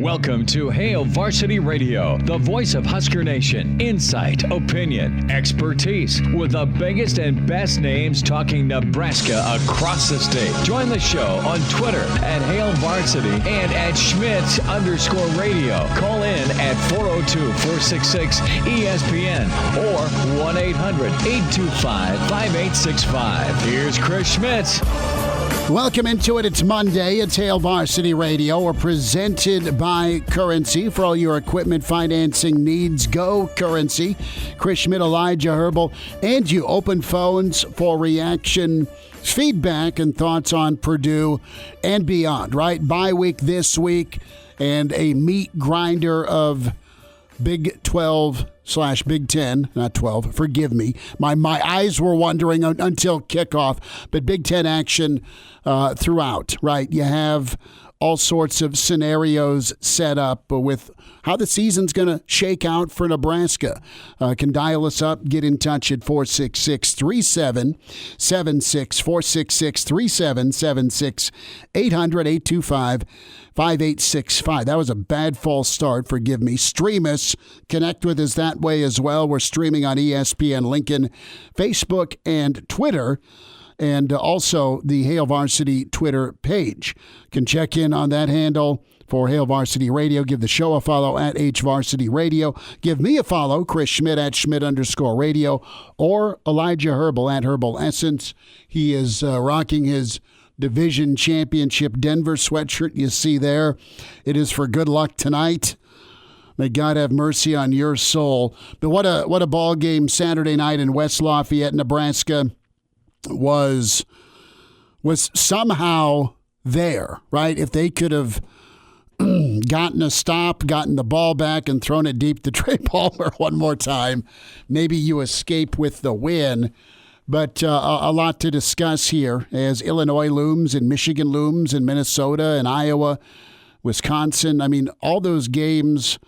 Welcome to Hail Varsity Radio, the voice of Husker Nation. Insight, opinion, expertise, with the biggest and best names talking Nebraska across the state. Join the show on Twitter at Hail Varsity and at Schmidt_radio. Call in at 402-466-ESPN or 1-800-825-5865. Here's Chris Schmidt. Welcome into it. It's Monday. It's Hail Varsity Radio. We're presented by Currency. For all your equipment financing needs, go Currency. Schmidt, Elijah Herbel, and you. Open phones for reaction, feedback, and thoughts on Purdue and beyond, right? Bye week this week and a meat grinder of Big 12/Big 10, not 12, forgive me. My eyes were wandering until kickoff, but Big 10 action throughout, right? You have all sorts of scenarios set up with how the season's going to shake out for Nebraska. Can dial us up, get in touch at 466-3776, 466-3776, 800-825-5865. That was a bad false start. Forgive me. Stream us. Connect with us that way as well. We're streaming on ESPN Lincoln, Facebook, and Twitter, and also the Hail Varsity Twitter page. Can check in on that handle for Hail Varsity Radio. Give the show a follow at HVarsity Radio. Give me a follow, Chris Schmidt at Schmidt_radio, or Elijah Herbel at Herbal Essence. He is rocking his division championship Denver sweatshirt you see there. It is for good luck tonight. May God have mercy on your soul. But what a ball game Saturday night in West Lafayette, Nebraska was somehow there, right? If they could have gotten a stop, gotten the ball back, and thrown it deep to Trey Palmer one more time, maybe you escape with the win. But a lot to discuss here as Illinois looms and Michigan looms and Minnesota and Iowa, Wisconsin. I mean, all those games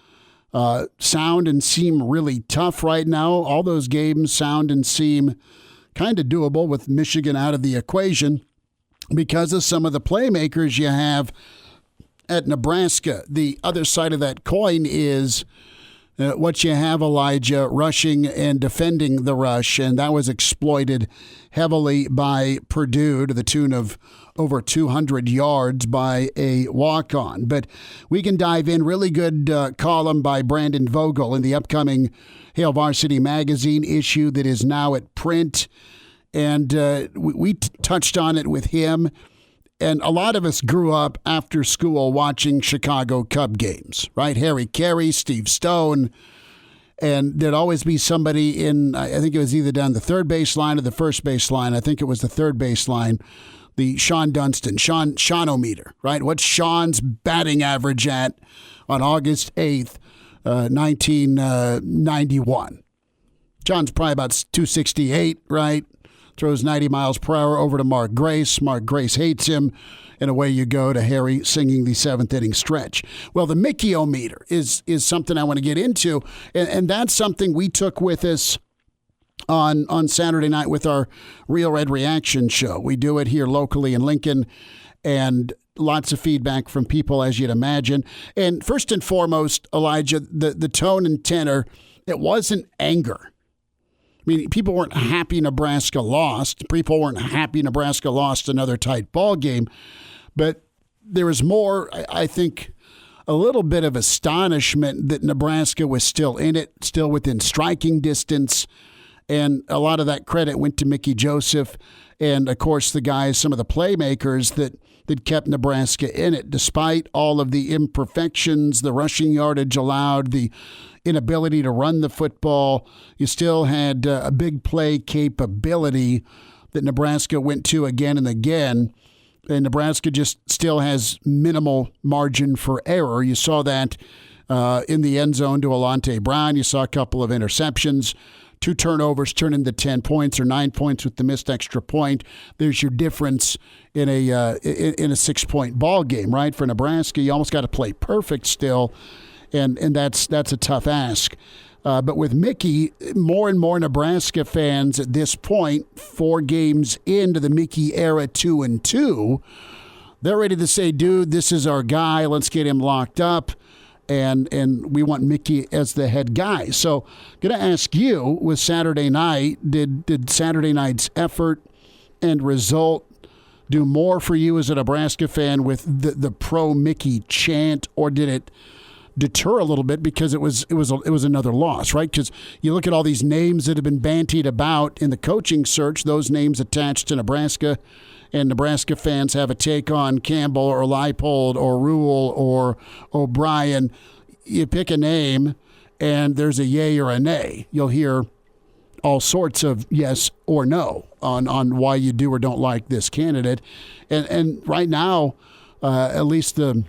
sound and seem really tough right now. All those games sound and seem kind of doable with Michigan out of the equation because of some of the playmakers you have at Nebraska. The other side of that coin is what you have, Elijah, rushing and defending the rush, and that was exploited heavily by Purdue to the tune of over 200 yards by a walk-on. But we can dive in. Really good column by Brandon Vogel in the upcoming Hail Varsity Magazine issue that is now at print, and we touched on it with him. And a lot of us grew up after school watching Chicago Cub games, right? Harry Carey, Steve Stone, and there'd always be somebody in, I think it was either down the third baseline or the first baseline. I think it was the third baseline, the Sean Dunston, Sean-o-meter, right? What's Sean's batting average at on August 8th, 1991? John's probably about 268, right? Throws 90 miles per hour over to Mark Grace. Mark Grace hates him, and away you go to Harry singing the seventh inning stretch. Well, the Mickey-o-meter is something I want to get into, and that's something we took with us on Saturday night with our Real Red Reaction show. We do it here locally in Lincoln, and lots of feedback from people, as you'd imagine. And first and foremost, Elijah, the tone and tenor, it wasn't anger. I mean, people weren't happy Nebraska lost. People weren't happy Nebraska lost another tight ball game. But there was more, I think, a little bit of astonishment that Nebraska was still in it, still within striking distance. And a lot of that credit went to Mickey Joseph and, of course, the guys, some of the playmakers that kept Nebraska in it, despite all of the imperfections, the rushing yardage allowed, the inability to run the football. You still had a big play capability that Nebraska went to again and again, and Nebraska just still has minimal margin for error. You saw that in the end zone to Alante Brown. You saw a couple of interceptions. 2 turnovers turn into 10 points or 9 points with the missed extra point. There's your difference in a 6-point ball game, right? For Nebraska, you almost got to play perfect still, and that's a tough ask. But with Mickey, more and more Nebraska fans at this point, 4 games into the Mickey era 2-2, they're ready to say, dude, this is our guy. Let's get him locked up. And we want Mickey as the head guy. So going to ask you, with Saturday night, did Saturday night's effort and result do more for you as a Nebraska fan with the pro Mickey chant, or did it deter a little bit because it was another loss, right? Because you look at all these names that have been bantied about in the coaching search, those names attached to Nebraska, and Nebraska fans have a take on Campbell or Leipold or Rule or O'Brien. You pick a name, and there's a yay or a nay. You'll hear all sorts of yes or no on why you do or don't like this candidate. And right now, at least the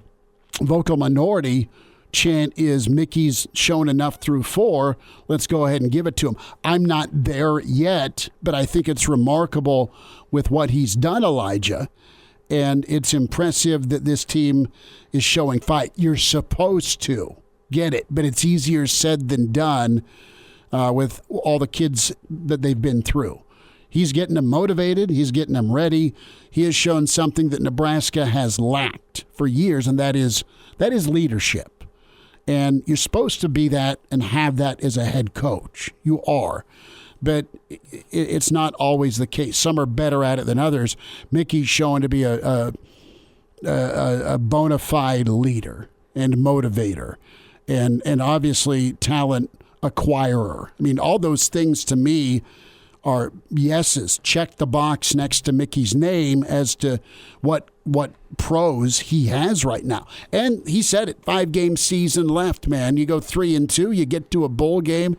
vocal minority chant is Mickey's shown enough through 4. Let's go ahead and give it to him. I'm not there yet, but I think it's remarkable with what he's done, Elijah. And it's impressive that this team is showing fight. You're supposed to get it, but it's easier said than done with all the kids that they've been through. He's getting them motivated. He's getting them ready. He has shown something that Nebraska has lacked for years, and that is leadership. And you're supposed to be that and have that as a head coach. You are. But it's not always the case. Some are better at it than others. Mickey's showing to be a bona fide leader and motivator and obviously talent acquirer. I mean, all those things to me are yeses. Check the box next to Mickey's name as to what pros he has right now. And he said it, 5-game season left, man. You go 3-2, you get to a bowl game,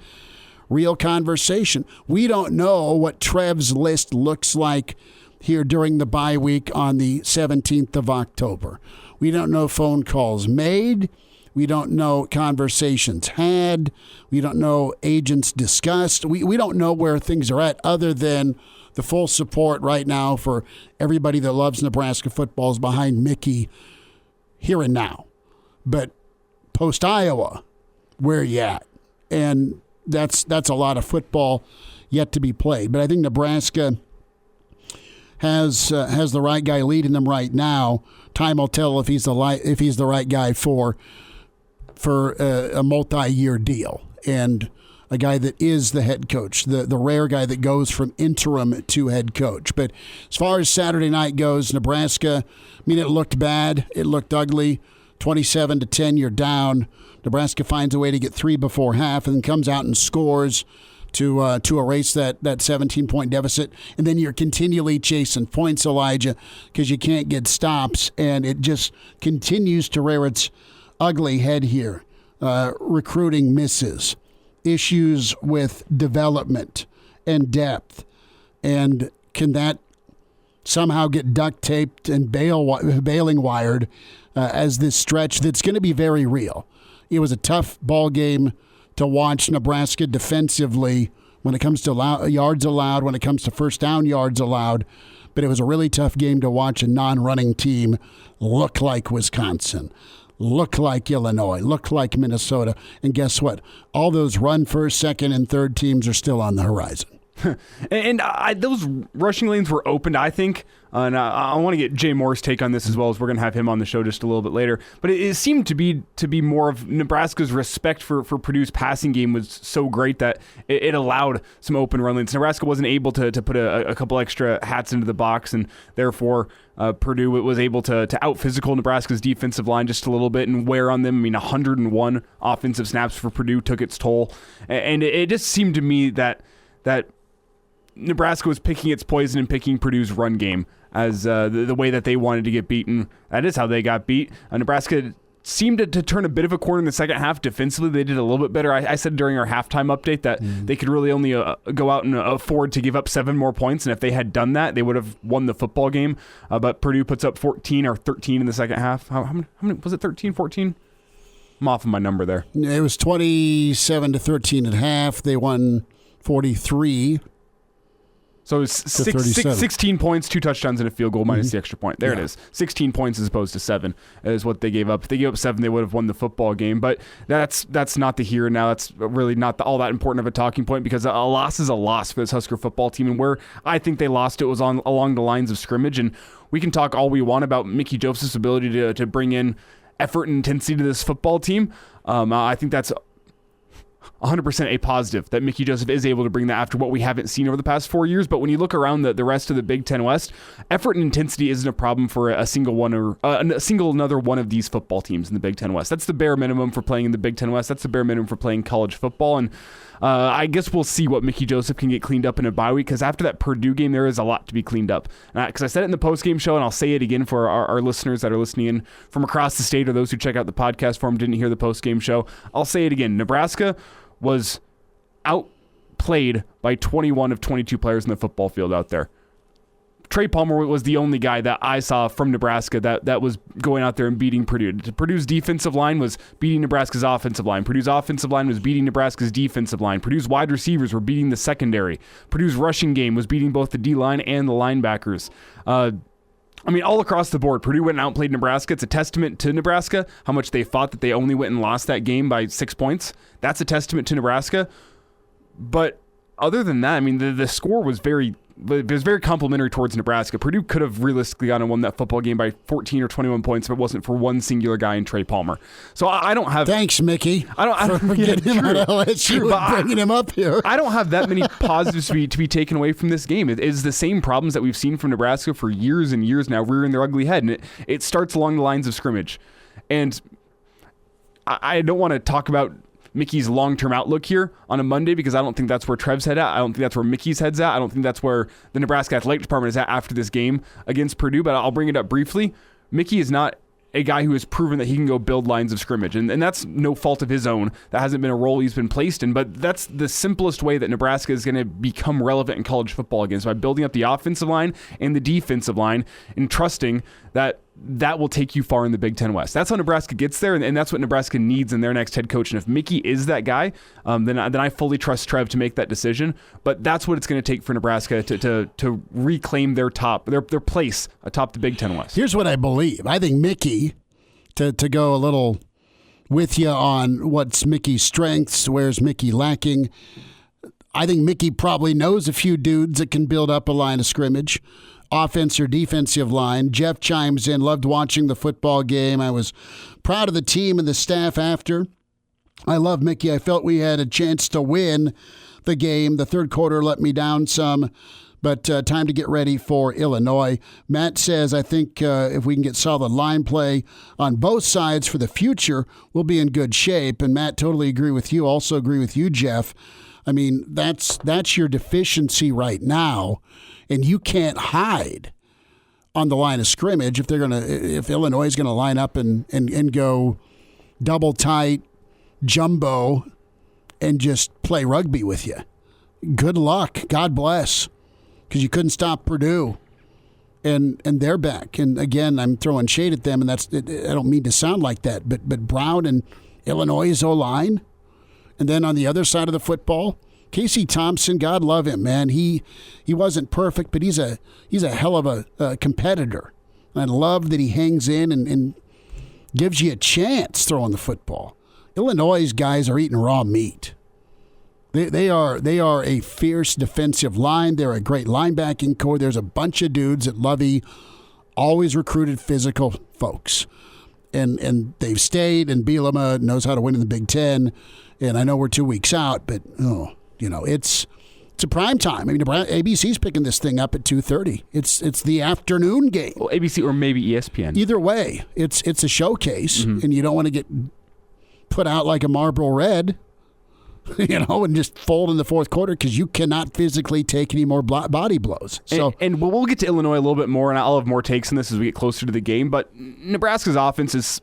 real conversation. We don't know what Trev's list looks like here during the bye week on the 17th of October. We don't know phone calls made. We don't know conversations had. We don't know agents discussed. We don't know where things are at other than the full support right now for everybody that loves Nebraska football is behind Mickey here and now. But post-Iowa, where are you at? And that's a lot of football yet to be played. But I think Nebraska has the right guy leading them right now. Time will tell if he's the right guy for a multi-year deal, and a guy that is the head coach, the rare guy that goes from interim to head coach. But as far as Saturday night goes, Nebraska, I mean, it looked bad. It looked ugly. 27-10, you're down. Nebraska finds a way to get 3 before half and then comes out and scores to erase that 17-point deficit. And then you're continually chasing points, Elijah, because you can't get stops, and it just continues to rear its ugly head here. Recruiting misses, issues with development and depth, and can that somehow get duct taped and bailing wired as this stretch that's going to be very real. It was a tough ball game to watch Nebraska defensively when it comes to yards allowed, when it comes to first down yards allowed, but it was a really tough game to watch a non-running team look like Wisconsin, look like Illinois, look like Minnesota. And guess what? All those run first, second, and third teams are still on the horizon. And those rushing lanes were opened, I think. And I want to get Jay Moore's take on this as well, as we're going to have him on the show just a little bit later. But it seemed to be more of Nebraska's respect for Purdue's passing game was so great that it allowed some open run lanes. Nebraska wasn't able to put a couple extra hats into the box, and therefore Purdue was able to out-physical Nebraska's defensive line just a little bit and wear on them. I mean, 101 offensive snaps for Purdue took its toll. And it just seemed to me that Nebraska was picking its poison and picking Purdue's run game as the way that they wanted to get beaten. That is how they got beat. Nebraska seemed to turn a bit of a corner in the second half. Defensively, they did a little bit better. I said during our halftime update that they could really only go out and afford to give up 7 more points, and if they had done that, they would have won the football game. But Purdue puts up 14 or 13 in the second half. How many was it, 13, 14? I'm off of my number there. It was 27-13 at half. They won 43. So it's 16 points, 2 touchdowns, and a field goal minus the extra point. There it is. 16 points as opposed to 7 is what they gave up. If they gave up 7, they would have won the football game. But that's not the here and now. That's really not all that important of a talking point, because a loss is a loss for this Husker football team. And where I think they lost it was along the lines of scrimmage. And we can talk all we want about Mickey Joseph's ability to bring in effort and intensity to this football team. I think that's 100% a positive that Mickey Joseph is able to bring that after what we haven't seen over the past 4 years. But when you look around the rest of the Big Ten West, effort and intensity isn't a problem for a single another one of these football teams in the Big Ten West. That's the bare minimum for playing in the Big Ten West. That's the bare minimum for playing college football. And I guess we'll see what Mickey Joseph can get cleaned up in a bye week, because after that Purdue game, there is a lot to be cleaned up. Because I said it in the post-game show, and I'll say it again for our listeners that are listening in from across the state, or those who check out the podcast forum didn't hear the post-game show. I'll say it again. Nebraska was outplayed by 21 of 22 players in the football field out there. Trey Palmer was the only guy that I saw from Nebraska that was going out there and beating Purdue. Purdue's defensive line was beating Nebraska's offensive line. Purdue's offensive line was beating Nebraska's defensive line. Purdue's wide receivers were beating the secondary. Purdue's rushing game was beating both the D-line and the linebackers. All across the board, Purdue went and outplayed Nebraska. It's a testament to Nebraska, how much they fought that they only went and lost that game by 6 points. That's a testament to Nebraska. But other than that, the score was very complimentary towards Nebraska. Purdue could have realistically gone and won that football game by 14 or 21 points if it wasn't for one singular guy in Trey Palmer. So I don't have... Thanks, Mickey. I don't getting him out of LSU and bringing him up here. I don't have that many positives to be taken away from this game. It is the same problems that we've seen from Nebraska for years and years now, rearing their ugly head. And it starts along the lines of scrimmage. And I don't want to talk about Mickey's long-term outlook here on a Monday, because I don't think that's where Trev's head at. I don't think that's where Mickey's head's at. I don't think that's where the Nebraska Athletic Department is at after this game against Purdue, but I'll bring it up briefly. Mickey is not a guy who has proven that he can go build lines of scrimmage, and that's no fault of his own. That hasn't been a role he's been placed in, but that's the simplest way that Nebraska is going to become relevant in college football again, by building up the offensive line and the defensive line and trusting that will take you far in the Big Ten West. That's how Nebraska gets there, and that's what Nebraska needs in their next head coach. And if Mickey is that guy, then I fully trust Trev to make that decision. But that's what it's going to take for Nebraska to reclaim their place atop the Big Ten West. Here's what I believe. I think Mickey, to go a little with you on what's Mickey's strengths, where's Mickey lacking, I think Mickey probably knows a few dudes that can build up a line of scrimmage, offense or defensive line. Jeff chimes in, loved watching the football game. I was proud of the team and the staff after. I love Mickey. I felt we had a chance to win the game. The third quarter let me down some, but time to get ready for Illinois. Matt says, I think if we can get solid line play on both sides for the future, we'll be in good shape. And Matt, totally agree with you. Also agree with you, Jeff. That's your deficiency right now. And you can't hide on the line of scrimmage if Illinois is gonna line up and go double tight, jumbo, and just play rugby with you. Good luck. God bless. Because you couldn't stop Purdue, and they're back. And again, I'm throwing shade at them, and I don't mean to sound like that, but Brown and Illinois' O-line, and then on the other side of the football, Casey Thompson, God love him, man. He wasn't perfect, but he's a hell of a competitor. And I love that he hangs in and gives you a chance throwing the football. Illinois' guys are eating raw meat. They are a fierce defensive line. They're a great linebacking core. There's a bunch of dudes at Lovey, always recruited physical folks. And they've stayed, and Bielema knows how to win in the Big Ten. And I know we're 2 weeks out, but it's a prime time. ABC's picking this thing up at 2:30. It's the afternoon game. Well, ABC or maybe ESPN. Either way, it's a showcase, and you don't want to get put out like a Marlboro Red, and just fold in the fourth quarter, because you cannot physically take any more body blows. So, and we'll get to Illinois a little bit more, and I'll have more takes on this as we get closer to the game. But Nebraska's offense is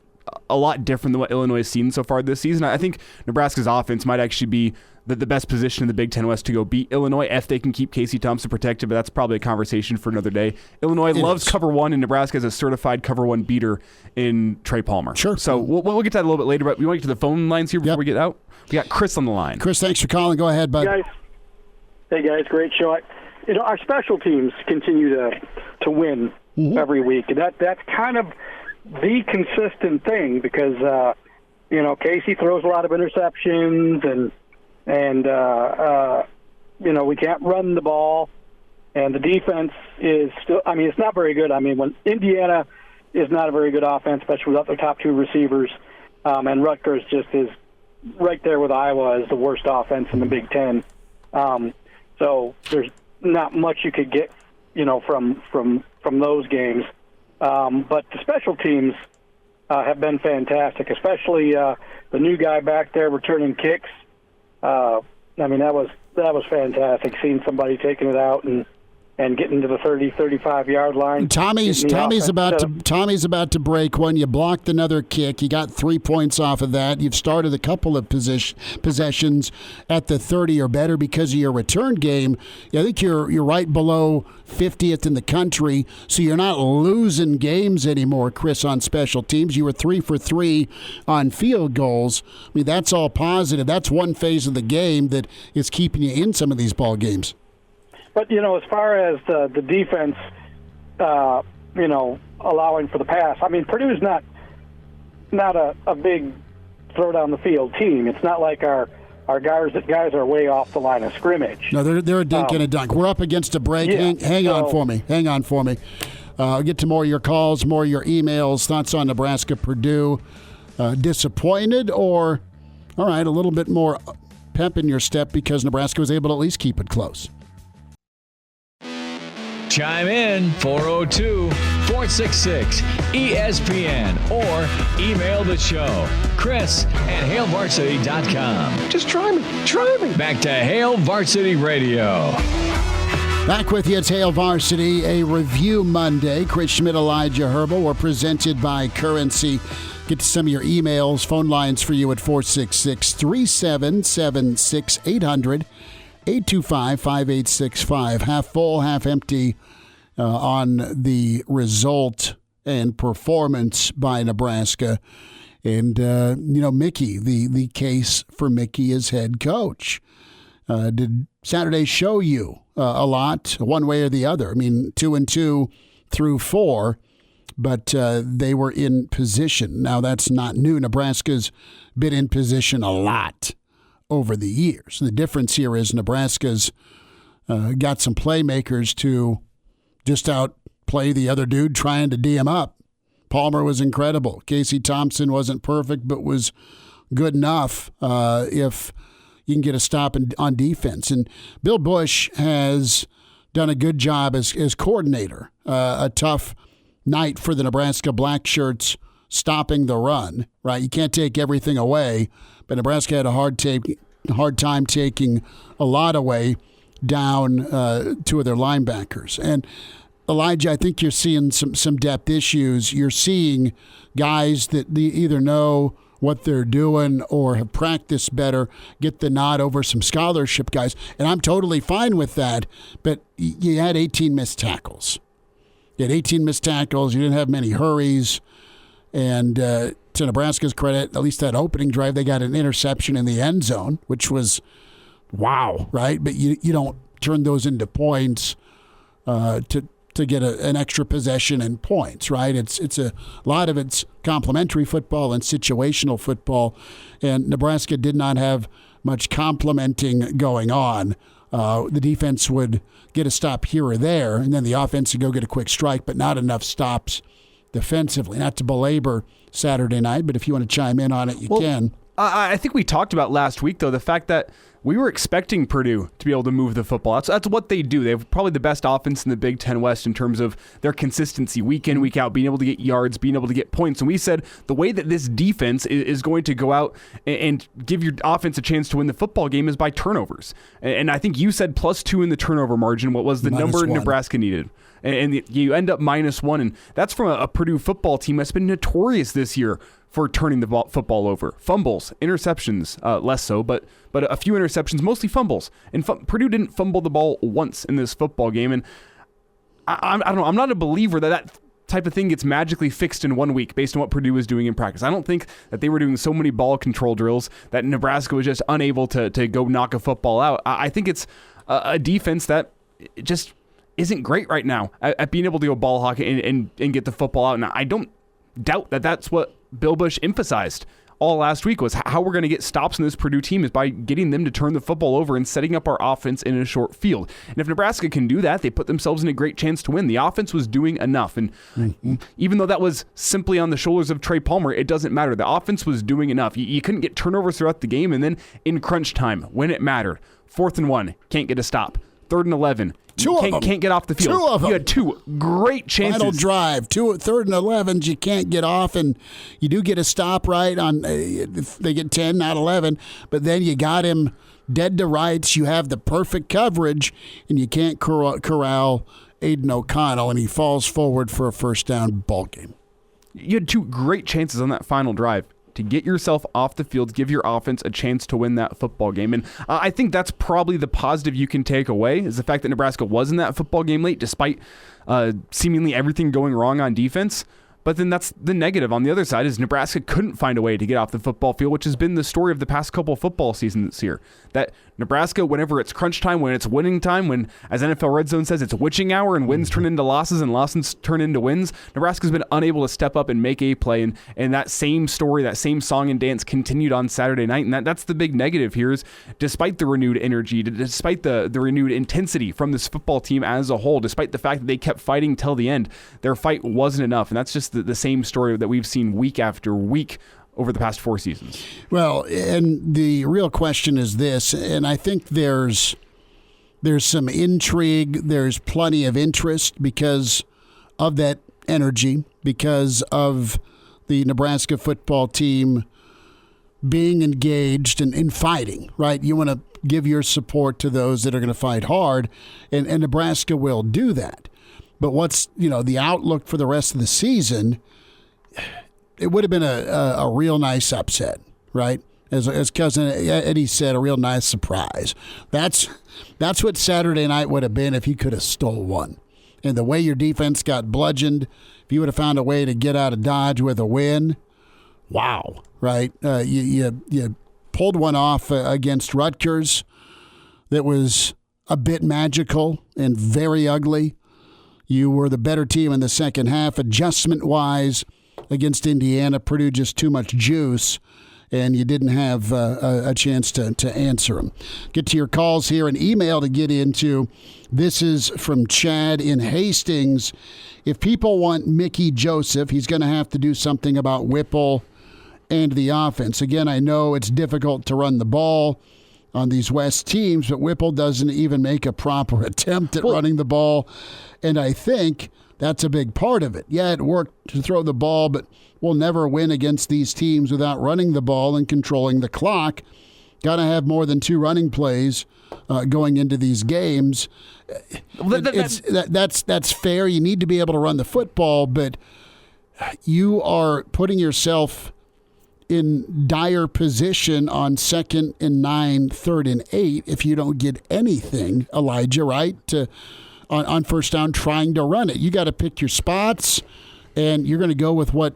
a lot different than what Illinois has seen so far this season. I think Nebraska's offense might actually be the best position in the Big Ten West to go beat Illinois if they can keep Casey Thompson protected, but that's probably a conversation for another day. Illinois loves cover one, and Nebraska is a certified cover one beater in Trey Palmer. Sure. So we'll get to that a little bit later, but we want to get to the phone lines here before we get out. We got Chris on the line. Chris, thanks for calling. Go ahead, bud. Hey, guys. Great show. our special teams continue to win every week. And that's kind of the consistent thing because, Casey throws a lot of interceptions and we can't run the ball. And the defense is still, it's not very good. When Indiana is not a very good offense, especially without their top two receivers, and Rutgers just is right there with Iowa as the worst offense in the Big Ten. So there's not much you could get, from those games. But the special teams have been fantastic, especially the new guy back there returning kicks. That was fantastic, seeing somebody taking it out and getting to the 30, 35-yard line. Tommy's about to break one. You blocked another kick. You got 3 points off of that. You've started a couple of possessions at the 30 or better because of your return game. I think you're right below 50th in the country, so you're not losing games anymore, Chris, on special teams. You were 3 for 3 on field goals. That's all positive. That's one phase of the game that is keeping you in some of these ball games. But, as far as the defense, allowing for the pass, Purdue's not a big throw down the field team. It's not like our guys are way off the line of scrimmage. No, they're a dink and a dunk. We're up against a break. Yeah, hang on for me. I'll get to more of your calls, more of your emails, thoughts on Nebraska-Purdue. Disappointed or, all right, a little bit more pep in your step because Nebraska was able to at least keep it close. Chime in 402-466-ESPN or email the show, Chris@HailVarsity.com. Just try me. Back to Hail Varsity Radio. Back with you, it's Hail Varsity, a review Monday. Chris Schmidt, Elijah Herbel. We're presented by Currency. Get to some of your emails, phone lines for you at 466-3776-800. 825-5865. Half full, half empty on the result and performance by Nebraska. And, Mickey, the case for Mickey as head coach. Did Saturday show you a lot, one way or the other? 2-2 through 4, but they were in position. Now, that's not new. Nebraska's been in position a lot over the years. The difference here is Nebraska's got some playmakers to just outplay the other dude trying to D him up. Palmer was incredible. Casey Thompson wasn't perfect, but was good enough if you can get a stop on defense. And Bill Busch has done a good job as coordinator. A tough night for the Nebraska Black Shirts stopping the run, right? You can't take everything away, but Nebraska had a hard time taking a lot away down two of their linebackers. And Elijah, I think you're seeing some depth issues. You're seeing guys that either know what they're doing or have practiced better get the nod over some scholarship guys. And I'm totally fine with that, but you had 18 missed tackles. You had 18 missed tackles. You didn't have many hurries. And to Nebraska's credit, at least that opening drive, they got an interception in the end zone, which was wow, right? But you don't turn those into points to get an extra possession and points, right? It's a lot of it's complementary football and situational football, and Nebraska did not have much complementing going on. The defense would get a stop here or there, and then the offense would go get a quick strike, but not enough stops defensively. Not to belabor Saturday night, but if you want to chime in on it, you can. I think we talked about last week, though, the fact that we were expecting Purdue to be able to move the football. That's what they do. They have probably the best offense in the Big Ten West in terms of their consistency week in, week out, being able to get yards, being able to get points. And we said the way that this defense is going to go out and give your offense a chance to win the football game is by turnovers. And I think you said +2 in the turnover margin. What was the number Nebraska needed? And you end up -1. And that's from a Purdue football team that's been notorious this year for turning the football over. Fumbles, interceptions, less so, but a few interceptions, mostly fumbles. And Purdue didn't fumble the ball once in this football game. And I don't know, I'm not a believer that type of thing gets magically fixed in 1 week based on what Purdue was doing in practice. I don't think that they were doing so many ball control drills that Nebraska was just unable to go knock a football out. I think it's a defense that it just isn't great right now at being able to go ball hawk and get the football out. And I don't doubt that that's what Bill Busch emphasized all last week, was how we're going to get stops in this Purdue team is by getting them to turn the football over and setting up our offense in a short field. And if Nebraska can do that, they put themselves in a great chance to win. The offense was doing enough. And even though that was simply on the shoulders of Trey Palmer, it doesn't matter. The offense was doing enough. You couldn't get turnovers throughout the game. And then in crunch time, when it mattered, 4th and 1, can't get a stop. 3rd and 11, can't get off the field. 2 of them. You had 2 great chances. Final drive, 3rd and 11s, you can't get off, and you do get a stop right on. They get 10, not 11, but then you got him dead to rights. You have the perfect coverage, and you can't corral Aiden O'Connell, and he falls forward for a first down ball game. You had 2 great chances on that final drive to get yourself off the field, give your offense a chance to win that football game. And I think that's probably the positive you can take away, is the fact that Nebraska was in that football game late, despite seemingly everything going wrong on defense. But then that's the negative on the other side, is Nebraska couldn't find a way to get off the football field, which has been the story of the past couple of football seasons this year. That Nebraska, whenever it's crunch time, when it's winning time, when, as NFL Red Zone says, it's witching hour and wins turn into losses and losses turn into wins, Nebraska's been unable to step up and make a play. And that same story, that same song and dance continued on Saturday night. And that's the big negative here, is despite the renewed energy, despite the renewed intensity from this football team as a whole, despite the fact that they kept fighting till the end, their fight wasn't enough. And that's just the same story that we've seen week after week over the past 4 seasons. Well, and the real question is this, and I think there's some intrigue, there's plenty of interest because of that energy, because of the Nebraska football team being engaged and in fighting, right? You want to give your support to those that are going to fight hard, and Nebraska will do that. But what's, the outlook for the rest of the season? It would have been a real nice upset, right? As Cousin Eddie said, a real nice surprise. That's what Saturday night would have been if you could have stole one. And the way your defense got bludgeoned, if you would have found a way to get out of Dodge with a win, wow, right? You pulled one off against Rutgers that was a bit magical and very ugly. You were the better team in the second half, adjustment-wise. Against Indiana, Purdue just too much juice, and you didn't have a chance to answer them. Get to your calls here, an email to get into. This is from Chad in Hastings. If people want Mickey Joseph, he's going to have to do something about Whipple and the offense. Again, I know it's difficult to run the ball on these West teams, but Whipple doesn't even make a proper attempt at running the ball, and I think that's a big part of it. Yeah, it worked to throw the ball, but we'll never win against these teams without running the ball and controlling the clock. Got to have more than 2 running plays going into these games. That's fair. You need to be able to run the football, but you are putting yourself in dire position on 2nd and 9, 3rd and 8 if you don't get anything, Elijah, right? On first down, trying to run it. You got to pick your spots, and you're going to go with what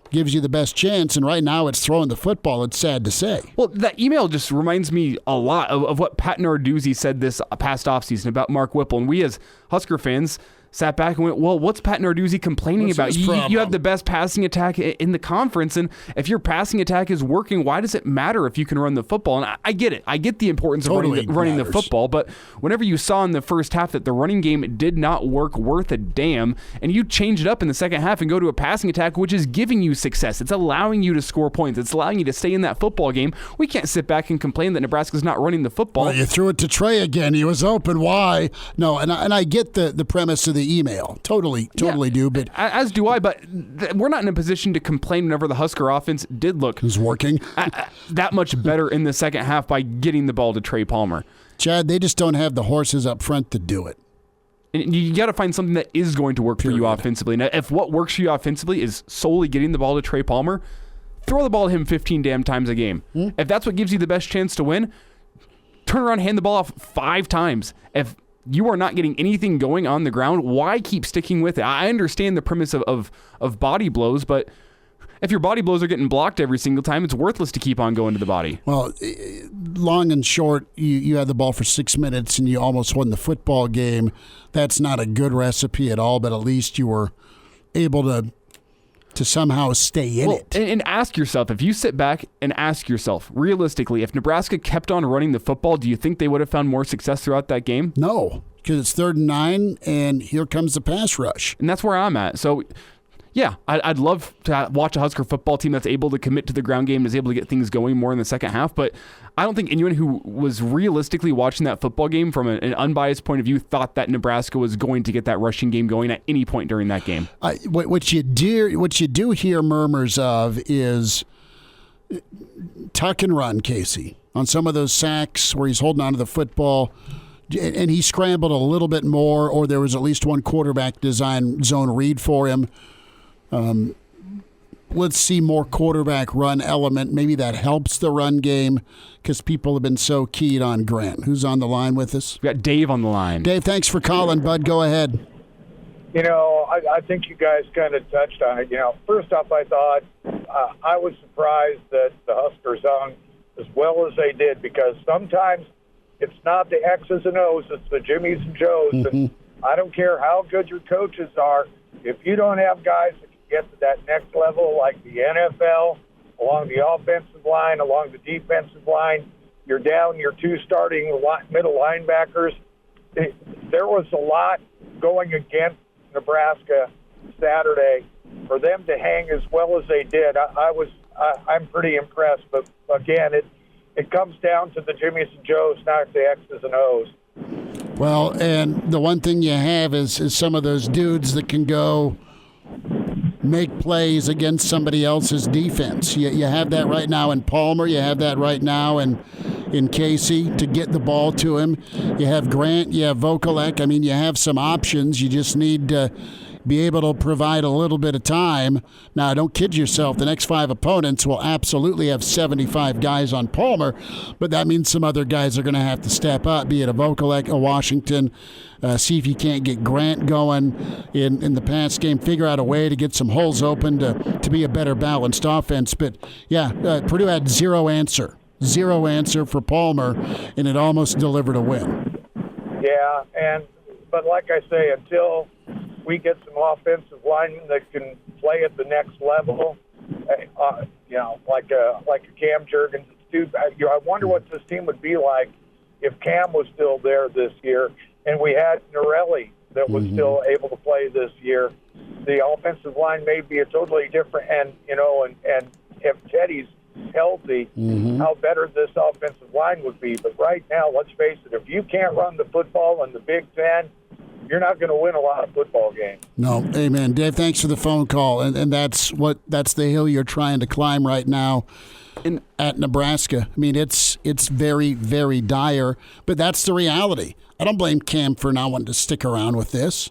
gives you the best chance. And right now, it's throwing the football. It's sad to say. Well, that email just reminds me a lot of what Pat Narduzzi said this past offseason about Mark Whipple. And we as Husker fans sat back and went, well, what's Pat Narduzzi complaining about? You have the best passing attack in the conference, and if your passing attack is working, why does it matter if you can run the football? And I get it. I get the importance of running the football, but whenever you saw in the first half that the running game did not work worth a damn, and you change it up in the second half and go to a passing attack, which is giving you success. It's allowing you to score points. It's allowing you to stay in that football game. We can't sit back and complain that Nebraska's not running the football. Well, you threw it to Trey again. He was open. Why? No, and I get the premise of the email. Totally do. But as do I. But we're not in a position to complain whenever the Husker offense did look is working that much better in the second half by getting the ball to Trey Palmer. Chad, they just don't have the horses up front to do it. And you got to find something that is going to work for you offensively. Now, if what works for you offensively is solely getting the ball to Trey Palmer, throw the ball to him 15 damn times a game. If that's what gives you the best chance to win, turn around and hand the ball off 5 times. If you are not getting anything going on the ground, why keep sticking with it? I understand the premise of body blows, but if your body blows are getting blocked every single time, it's worthless to keep on going to the body. Well, long and short, you had the ball for 6 minutes and you almost won the football game. That's not a good recipe at all, but at least you were able to somehow stay in it. And ask yourself, if you sit back and ask yourself, realistically, if Nebraska kept on running the football, do you think they would have found more success throughout that game? No, because it's 3rd and 9, and here comes the pass rush. And that's where I'm at. So, yeah, I'd love to watch a Husker football team that's able to commit to the ground game and is able to get things going more in the second half. But I don't think anyone who was realistically watching that football game from an unbiased point of view thought that Nebraska was going to get that rushing game going at any point during that game. What you do hear murmurs of is tuck and run, Casey, on some of those sacks where he's holding onto the football. And he scrambled a little bit more, or there was at least one quarterback design zone read for him. Let's see more quarterback run element. Maybe that helps the run game because people have been so keyed on Grant. Who's on the line with us? We got Dave on the line. Dave, thanks for calling, bud. Go ahead. I think you guys kind of touched on it. First off, I thought I was surprised that the Huskers hung as well as they did, because sometimes it's not the X's and O's, it's the Jimmies and Joes. Mm-hmm. And I don't care how good your coaches are, if you don't have guys that can get to that next level like the NFL, along the offensive line, along the defensive line, you're down your 2 starting middle linebackers. There was a lot going against Nebraska Saturday. For them to hang as well as they did, I'm pretty impressed. But again, it comes down to the Jimmies and Joes, not the X's and O's. Well, and the one thing you have is some of those dudes that can go make plays against somebody else's defense. You have that right now in Palmer. You have that right now in Casey to get the ball to him. You have Grant. You have Vokalek. I mean, you have some options. You just need to be able to provide a little bit of time. Now, don't kid yourself. The next 5 opponents will absolutely have 75 guys on Palmer, but that means some other guys are going to have to step up, be it a Vokalek, a Washington. See if you can't get Grant going in the pass game. Figure out a way to get some holes open to be a better balanced offense. But, yeah, Purdue had zero answer for Palmer, and it almost delivered a win. Yeah, but like I say, until we get some offensive linemen that can play at the next level, like a Cam Jurgens. I wonder what this team would be like if Cam was still there this year and we had Norelli that was still able to play this year. The offensive line may be a totally different, and if Teddy's healthy, how better this offensive line would be. But right now, let's face it, if you can't run the football in the Big Ten, you're not going to win a lot of football games. No, amen. Dave, thanks for the phone call. And that's the hill you're trying to climb right now at Nebraska. I mean, it's very, very dire, but that's the reality. I don't blame Cam for not wanting to stick around with this.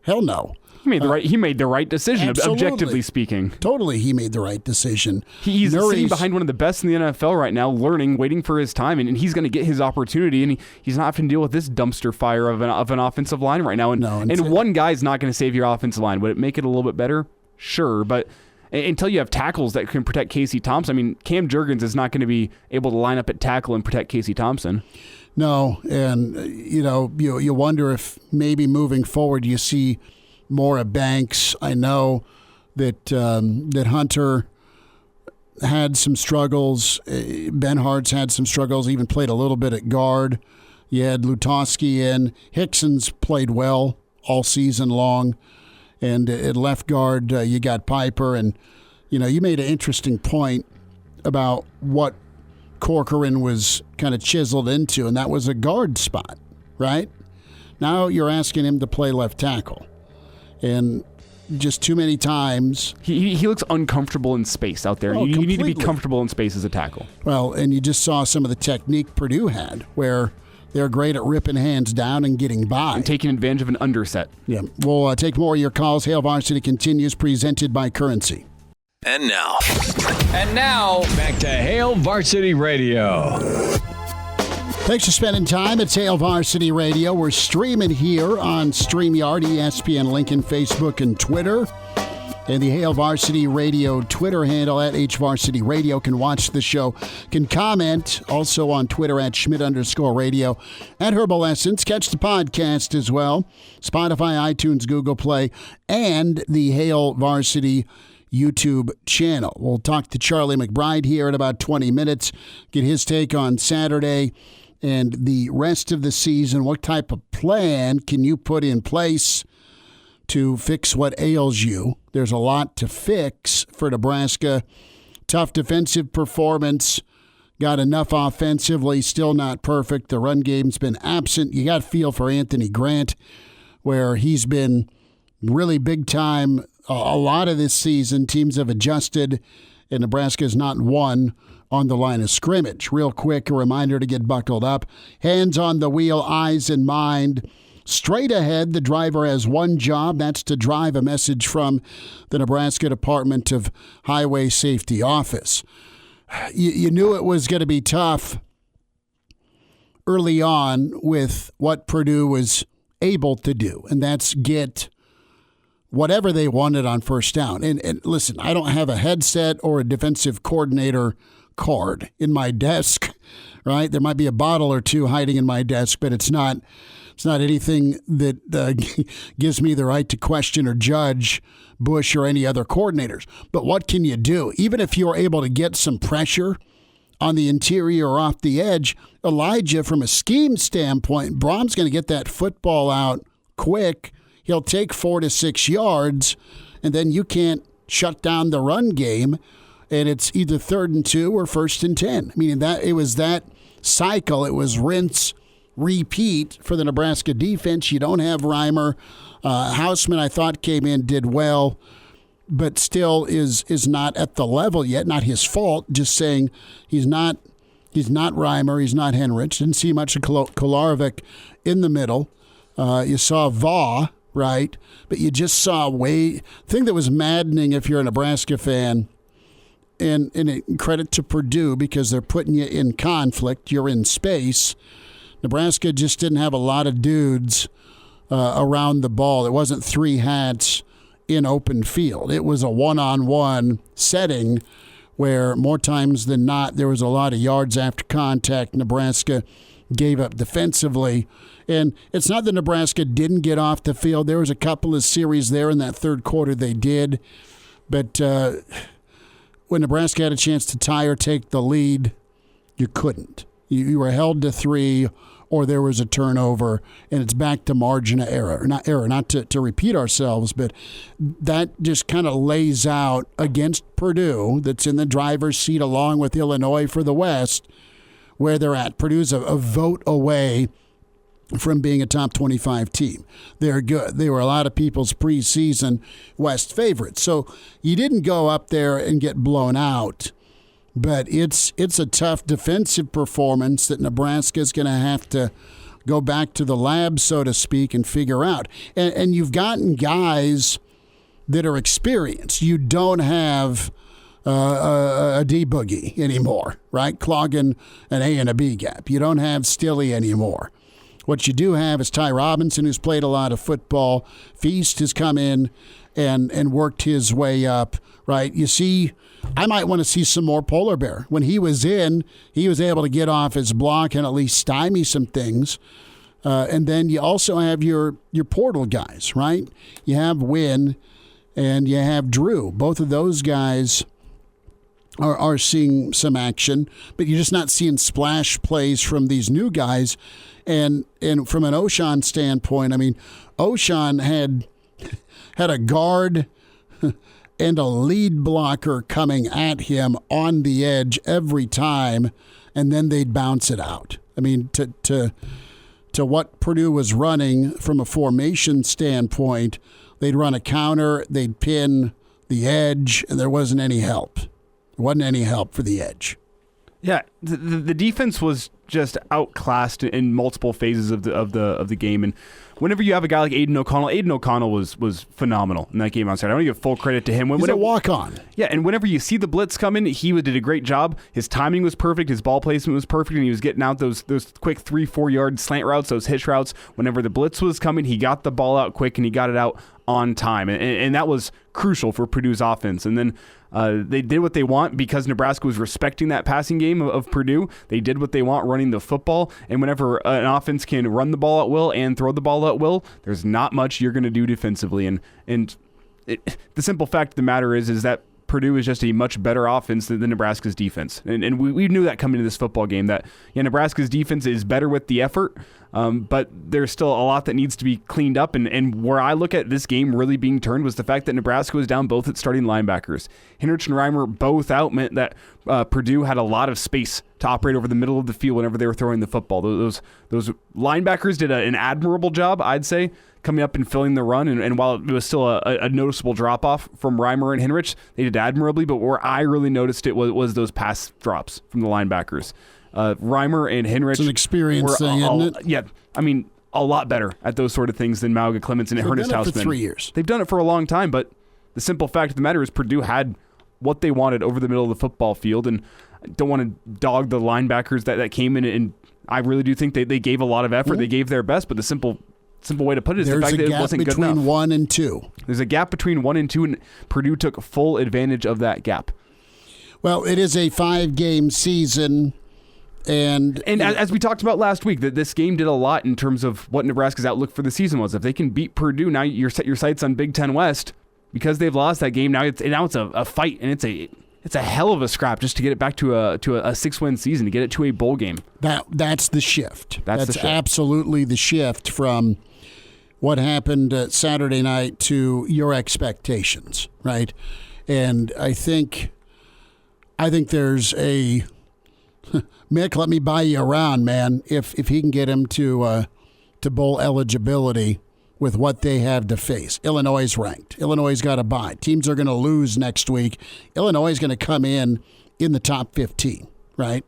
Hell no. He made the right decision, objectively speaking. Totally, he made the right decision. He's sitting behind one of the best in the NFL right now, learning, waiting for his time, and he's going to get his opportunity, and he's not having to deal with this dumpster fire of an offensive line right now. And one guy's not going to save your offensive line. Would it make it a little bit better? Sure, but until you have tackles that can protect Casey Thompson, I mean, Cam Jurgens is not going to be able to line up at tackle and protect Casey Thompson. No, and you wonder if maybe moving forward you see more of Banks. I know that Hunter had some struggles. Benhardt's had some struggles, even played a little bit at guard. You had Lutoski in. Hickson's played well all season long. And at left guard, you got Piper. And, you made an interesting point about what Corcoran was kind of chiseled into, and that was a guard spot, right? Now you're asking him to play left tackle. And just too many times. He looks uncomfortable in space out there. You need to be comfortable in space as a tackle. Well, and you just saw some of the technique Purdue had, where they're great at ripping hands down and getting by. And taking advantage of an underset. Yeah. We'll take more of your calls. Hail Varsity continues, presented by Currency. And now, back to Hail Varsity Radio. Thanks for spending time at Hail Varsity Radio. We're streaming here on StreamYard, ESPN, Lincoln, Facebook, and Twitter. And the Hail Varsity Radio Twitter handle at HVarsity Radio. Can watch the show, can comment also on Twitter at Schmidt_radio, at Herbal Essence. Catch the podcast as well. Spotify, iTunes, Google Play, and the Hail Varsity YouTube channel. We'll talk to Charlie McBride here in about 20 minutes, get his take on Saturday and the rest of the season. What type of plan can you put in place to fix what ails you? There's a lot to fix for Nebraska. Tough defensive performance. Got enough offensively, still not perfect. The run game's been absent. You got to feel for Anthony Grant, where he's been really big time a lot of this season. Teams have adjusted, and Nebraska's not won on the line of scrimmage. Real quick, a reminder to get buckled up. Hands on the wheel, eyes in mind. Straight ahead, the driver has one job. That's to drive. A message from the Nebraska Department of Highway Safety Office. You knew it was going to be tough early on with what Purdue was able to do, and that's get whatever they wanted on first down. And listen, I don't have a headset or a defensive coordinator card in my desk, right? There might be a bottle or two hiding in my desk, but it's not anything that gives me the right to question or judge Bush or any other coordinators. But what can you do? Even if you're able to get some pressure on the interior or off the edge, Elijah, from a scheme standpoint, Brom's going to get that football out quick. He'll take 4 to 6 yards, and then you can't shut down the run game, and it's either 3rd and 2 or 1st and 10. I mean, it was that cycle. It was rinse, repeat for the Nebraska defense. You don't have Reimer. Hausman, I thought, came in, did well, but still is not at the level yet. Not his fault, just saying he's not Reimer, he's not Henrich. Didn't see much of Kolarevic in the middle. You saw Vaugh, right? But you just saw thing that was maddening if you're a Nebraska fan, and credit to Purdue because they're putting you in conflict. You're in space. Nebraska just didn't have a lot of dudes around the ball. It wasn't 3 hats in open field. It was a one-on-one setting where more times than not there was a lot of yards after contact Nebraska gave up defensively. And it's not that Nebraska didn't get off the field. There was a couple of series there in that third quarter they did. But when Nebraska had a chance to tie or take the lead, you couldn't. You were held to 3, or there was a turnover, and it's back to margin of error. Not to repeat ourselves, but that just kind of lays out against Purdue, that's in the driver's seat along with Illinois for the West, where they're at. Purdue's a vote away from being a top 25 team. They're good. They were a lot of people's preseason West favorites. So you didn't go up there and get blown out, but it's a tough defensive performance that Nebraska is going to have to go back to the lab, so to speak, and figure out. And you've gotten guys that are experienced. You don't have a D boogie anymore, right? Clogging an A and a B gap. You don't have Stilley anymore. What you do have is Ty Robinson, who's played a lot of football. Feast has come in and worked his way up, right? You see, I might want to see some more Polar Bear. When he was in, he was able to get off his block and at least stymie some things. And then you also have your portal guys, right? You have Wynn and you have Drew. Both of those guys are seeing some action, but you're just not seeing splash plays from these new guys. And from an O'Shawn standpoint, I mean, O'Shawn had a guard and a lead blocker coming at him on the edge every time, and then they'd bounce it out. I mean, to what Purdue was running from a formation standpoint, they'd run a counter, they'd pin the edge, and there wasn't any help. There wasn't any help for the edge. Yeah, the defense was just outclassed in multiple phases of the game. And whenever you have a guy like Aiden O'Connell was phenomenal in that game on Saturday. I want to give full credit to him. He's a walk-on. Yeah, and whenever you see the blitz come in, he did a great job. His timing was perfect. His ball placement was perfect, and he was getting out those quick 3-4 yard slant routes, those hitch routes. Whenever the blitz was coming, he got the ball out quick, and he got it out on time. And that was crucial for Purdue's offense. And then they did what they want because Nebraska was respecting that passing game of Purdue. They did what they want running the football. And whenever an offense can run the ball at will and throw the ball at will, there's not much you're going to do defensively. And the simple fact of the matter is that Purdue is just a much better offense than Nebraska's defense. And we knew that coming into this football game that Nebraska's defense is better with the effort, but there's still a lot that needs to be cleaned up. And where I look at this game really being turned was the fact that Nebraska was down both its starting linebackers. Hinrich and Reimer both out meant that Purdue had a lot of space to operate over the middle of the field whenever they were throwing the football. Those linebackers did an admirable job, I'd say, coming up and filling the run. And while it was still a noticeable drop-off from Reimer and Hinrich, they did admirably. But where I really noticed it was those pass drops from the linebackers. Reimer and Hinrich. It's an experience thing, isn't it? Yeah, I mean, a lot better at those sort of things than Mauga Clements and Ernest Hausman. For 3 years. They've done it for a long time, but the simple fact of the matter is Purdue had what they wanted over the middle of the football field, and I don't want to dog the linebackers that came in, and I really do think they gave a lot of effort. Mm-hmm. They gave their best, but the simple way to put it is There's the fact that it wasn't good enough. There's a gap between 1 and 2. There's a gap between 1 and 2, and Purdue took full advantage of that gap. Well, it is a 5-game season. And as we talked about last week, that this game did a lot in terms of what Nebraska's outlook for the season was. If they can beat Purdue, now you set your sights on Big Ten West. Because they've lost that game, now it's a fight, and it's a hell of a scrap just to get it back to a 6-win season, to get it to a bowl game. That's the shift. That's the shift. Absolutely the shift from what happened Saturday night to your expectations, right? And I think there's a Mick, let me buy you around, man. If he can get him to bowl eligibility with what they have to face. Illinois is ranked. Illinois got a bye. Teams are going to lose next week. Illinois is going to come in the top 15, right?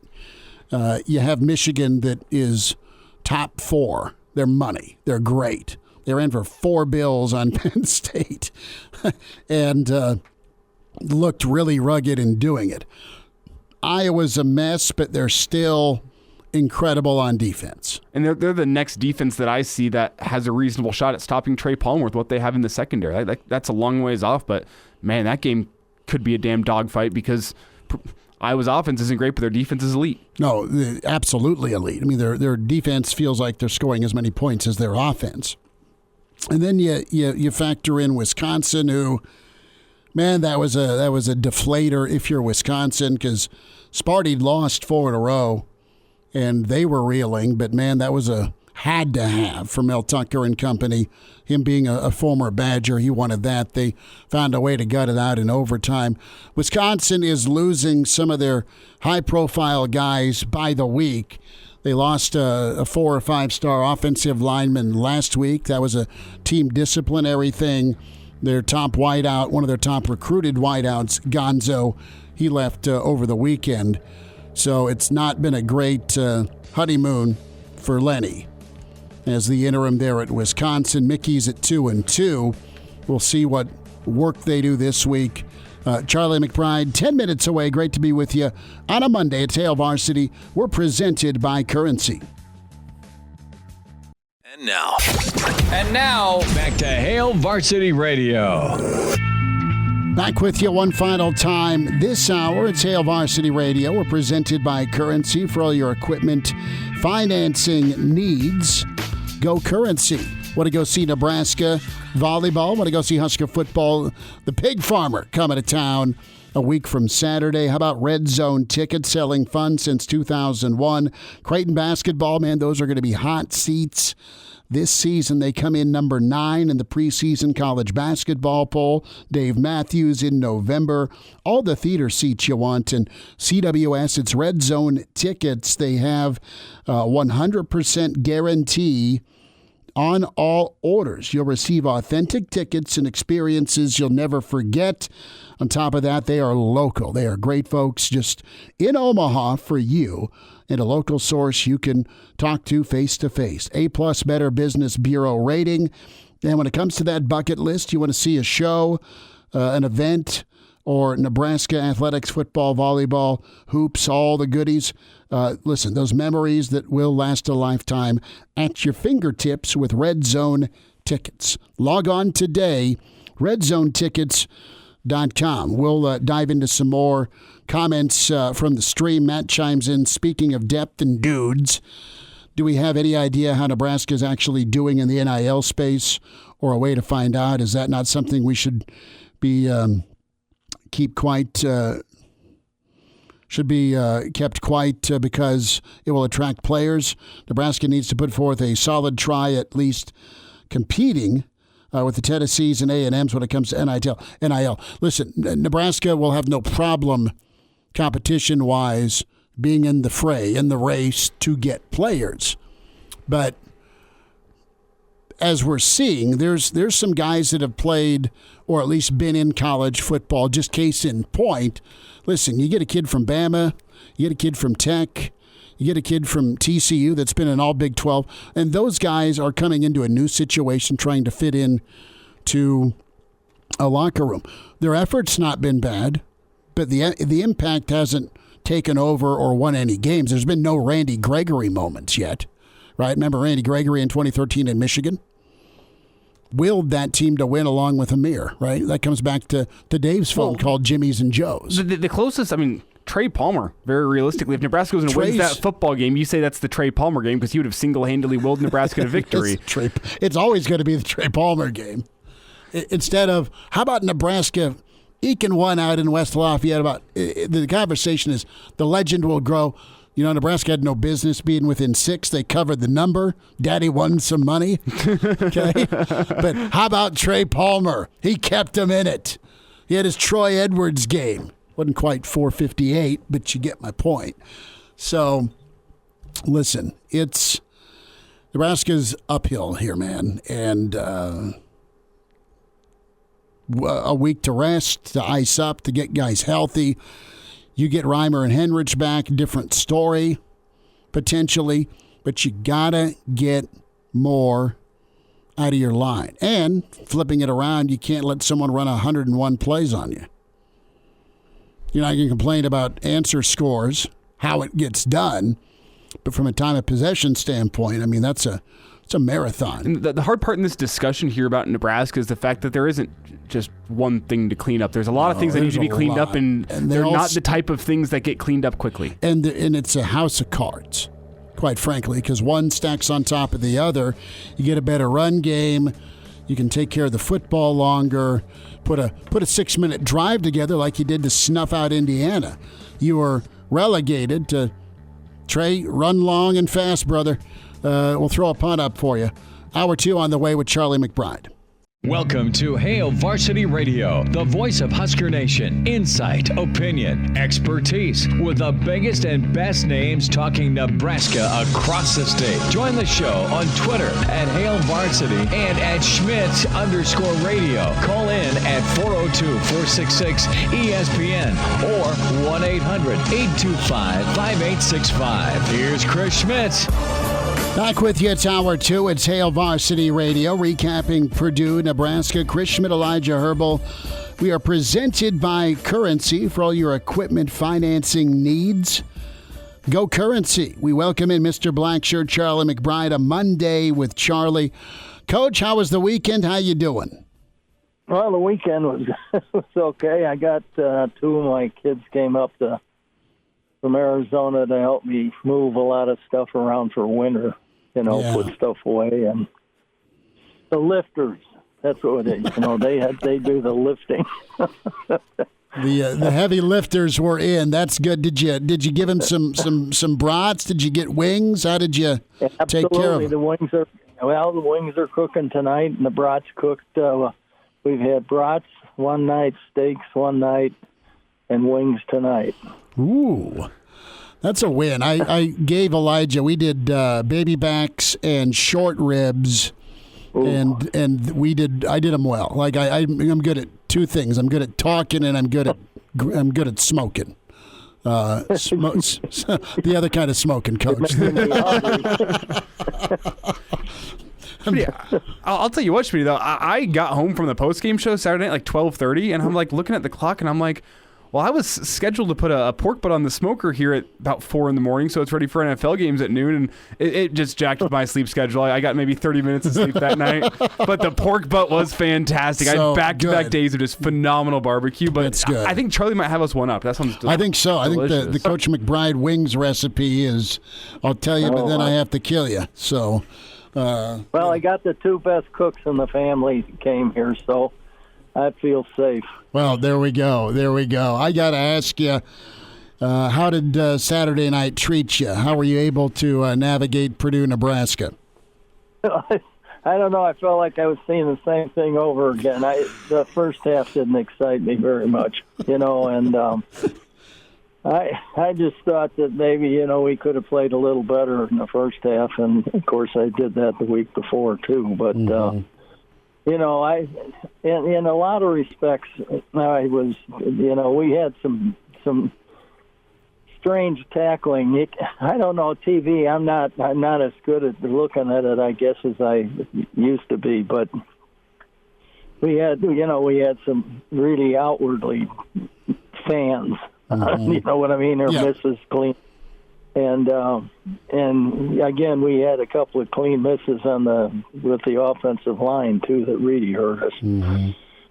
You have Michigan that is top 4. They're money. They're great. They're in for 4 bills on Penn State and looked really rugged in doing it. Iowa's a mess, but they're still incredible on defense. And they're the next defense that I see that has a reasonable shot at stopping Trey Palmer with what they have in the secondary. That's a long ways off, but man, that game could be a damn dogfight because Iowa's offense isn't great, but their defense is elite. No, absolutely elite. I mean, their defense feels like they're scoring as many points as their offense. And then you factor in Wisconsin, who, man, that was a deflator if you're Wisconsin, because Sparty'd lost 4 in a row. And they were reeling, but man, that was a had to have for Mel Tucker and company. Him being a former Badger, he wanted that. They found a way to gut it out in overtime. Wisconsin is losing some of their high-profile guys by the week. They lost a 4 or 5-star offensive lineman last week. That was a team disciplinary thing. Their top wideout, one of their top recruited wideouts, Gonzo, he left over the weekend. So it's not been a great honeymoon for Lenny as the interim there at Wisconsin. Mickey's at 2-2. We'll see what work they do this week. Charlie McBride, 10 minutes away. Great to be with you on a Monday at Hail Varsity. We're presented by Currency. And now, back to Hail Varsity Radio. Back with you one final time this hour. It's Hail Varsity Radio. We're presented by Currency for all your equipment financing needs. Go Currency. Want to go see Nebraska volleyball? Want to go see Husker football? The Pig Farmer coming to town a week from Saturday. How about Red Zone tickets selling fun since 2001? Creighton basketball, man, those are going to be hot seats. This season, they come in number 9 in the preseason college basketball poll. Dave Matthews in November. All the theater seats you want. And CWS, it's Red Zone tickets. They have 100% guarantee on all orders. You'll receive authentic tickets and experiences you'll never forget. On top of that, they are local. They are great folks just in Omaha for you, and a local source you can talk to face-to-face. A-plus Better Business Bureau rating. And when it comes to that bucket list, you want to see a show, an event, or Nebraska athletics, football, volleyball, hoops, all the goodies. Listen, those memories that will last a lifetime at your fingertips with Red Zone tickets. Log on today, redzonetickets.com. We'll dive into some more comments from the stream. Matt chimes in, speaking of depth and dudes, do we have any idea how Nebraska is actually doing in the NIL space, or a way to find out? Is that not something we should be kept quiet because it will attract players? Nebraska needs to put forth a solid try at least competing with the Tennessees and A&Ms when it comes to NIL. Listen, Nebraska will have no problem competition-wise being in the fray, in the race to get players. But as we're seeing, there's some guys that have played or at least been in college football. Just case in point, listen, you get a kid from Bama, you get a kid from Tech, you get a kid from TCU that's been in all Big 12, and those guys are coming into a new situation trying to fit in to a locker room. Their effort's not been bad, but the impact hasn't taken over or won any games. There's been no Randy Gregory moments yet, right? Remember Randy Gregory in 2013 in Michigan? Willed that team to win along with Amir, right? That comes back to Dave's phone called Jimmy's and Joe's. The closest, Trey Palmer, very realistically, if Nebraska was going to win that football game, you say that's the Trey Palmer game because he would have single-handedly willed Nebraska to victory. It's always going to be the Trey Palmer game. Instead of, how about Nebraska eking one out in West Lafayette? The conversation is the legend will grow. You know, Nebraska had no business being within 6. They covered the number. Daddy won some money. Okay? But how about Trey Palmer? He kept him in it. He had his Troy Edwards game. Wasn't quite 458, but you get my point. So, listen, it's Nebraska's uphill here, man. And a week to rest, to ice up, to get guys healthy. You get Reimer and Henrich back, different story, potentially, but you got to get more out of your line. And flipping it around, you can't let someone run 101 plays on you. You're not going to complain about answer scores, how it gets done, but from a time of possession standpoint, that's a marathon. And the hard part in this discussion here about Nebraska is the fact that there isn't just one thing to clean up. There's a lot of things that need to be cleaned up, and they're not the type of things that get cleaned up quickly. And it's a house of cards, quite frankly, because one stacks on top of the other. You get a better run game. You can take care of the football longer. Put a 6-minute drive together like you did to snuff out Indiana. You were relegated to Trey, run long and fast, brother. We'll throw a punt up for you. Hour 2 on the way with Charlie McBride. Welcome to Hail Varsity Radio, the voice of Husker Nation. Insight, opinion, expertise, with the biggest and best names talking Nebraska across the state. Join the show on Twitter at Hail Varsity and at Schmidt_radio. Call in at 402-466-ESPN or 1-800-825-5865. Here's Chris Schmidt. Back with you, it's Hour 2. It's Hail Varsity Radio, recapping Purdue, Nebraska. Chris Schmidt, Elijah Herbel. We are presented by Currency for all your equipment financing needs. Go Currency. We welcome in Mr. Blackshirt, Charlie McBride, a Monday with Charlie. Coach, how was the weekend? How you doing? Well, the weekend was okay. I got 2 of my kids came up from Arizona to help me move a lot of stuff around for winter, put stuff away. And the lifters, that's what it is. They do the lifting. The heavy lifters were in. That's good. Did you give them some brats? Did you get wings? How did you take care of them? The wings are cooking tonight, and the brats cooked. We've had brats one night, steaks one night, and wings tonight. Ooh, that's a win. I gave Elijah, we did baby backs and short ribs and I did them well. Like I'm good at two things. I'm good at talking, and I'm good at smoking. The other kind of smoking, Coach. I'll tell you what, Schmidt, though. I got home from the post-game show Saturday night like 12:30, and I'm like looking at the clock, and I'm like, well, I was scheduled to put a pork butt on the smoker here at about 4 in the morning, so it's ready for NFL games at noon, and it just jacked my sleep schedule. I got maybe 30 minutes of sleep that night, but the pork butt was fantastic. I had back-to-back days of just phenomenal barbecue, but it's good. I think Charlie might have us one up. That sounds delicious. I think so. I think the Coach McBride wings recipe is, I'll tell you, but then I have to kill you. So, well, I got the two best cooks in the family came here, so I feel safe. Well, there we go. I got to ask you, how did Saturday night treat you? How were you able to navigate Purdue, Nebraska? I don't know. I felt like I was seeing the same thing over again. The first half didn't excite me very much, and I just thought that maybe, we could have played a little better in the first half, and, of course, I did that the week before, too. But, in a lot of respects, I was, we had some strange tackling. I don't know, TV, I'm not as good at looking at it, I guess, as I used to be, but we had some really outwardly fans. You know what I mean? Or misses clean. And again, we had a couple of clean misses with the offensive line too that really hurt us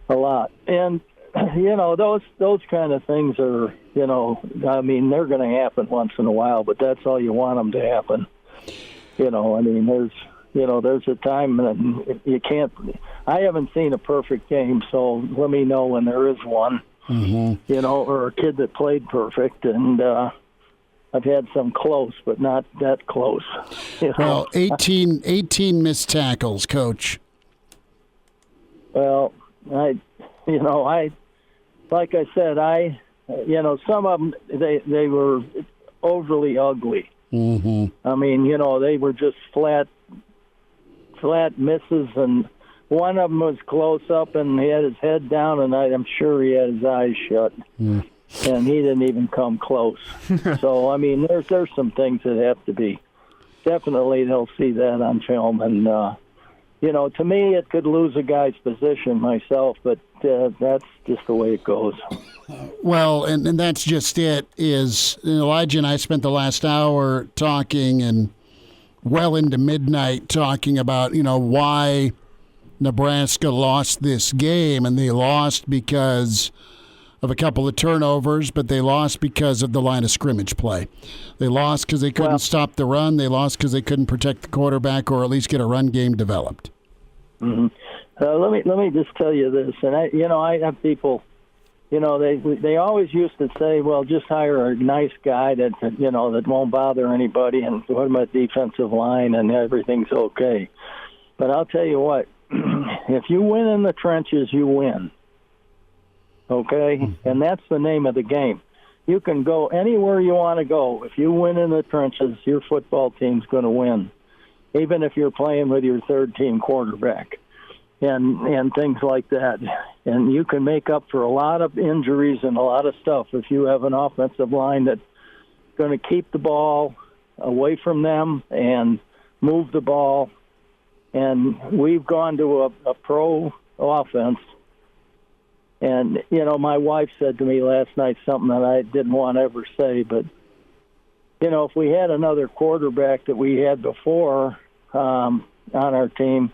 a lot. And those kind of things are, I mean, they're going to happen once in a while, but that's all you want them to happen. There's a time that you can't. I haven't seen a perfect game, so let me know when there is one. Or a kid that played perfect, and I've had some close, but not that close. Well, 18 missed tackles, Coach. Well, like I said, some of them they were overly ugly. I mean, they were just flat misses, and one of them was close up, and he had his head down, and I'm sure he had his eyes shut, and he didn't even come close. So, I mean, there's some things that have to be. Definitely they'll see that on film, and, to me it could lose a guy's position myself, but that's just the way it goes. Well, and that's just it, is Elijah and I spent the last hour talking and well into midnight talking about, why Nebraska lost this game, and they lost because of a couple of turnovers, but they lost because of the line of scrimmage play. They lost because they couldn't stop the run. They lost because they couldn't protect the quarterback or at least get a run game developed. Let me just tell you this, and I have people, they always used to say, well, just hire a nice guy that won't bother anybody, and what about defensive line, and everything's okay. But I'll tell you what. If you win in the trenches, you win. Okay? And that's the name of the game. You can go anywhere you want to go. If you win in the trenches, your football team's going to win, even if you're playing with your third-team quarterback and things like that. And you can make up for a lot of injuries and a lot of stuff if you have an offensive line that's going to keep the ball away from them and move the ball. And we've gone to a pro offense. And, my wife said to me last night something that I didn't want to ever say, but, if we had another quarterback that we had before on our team,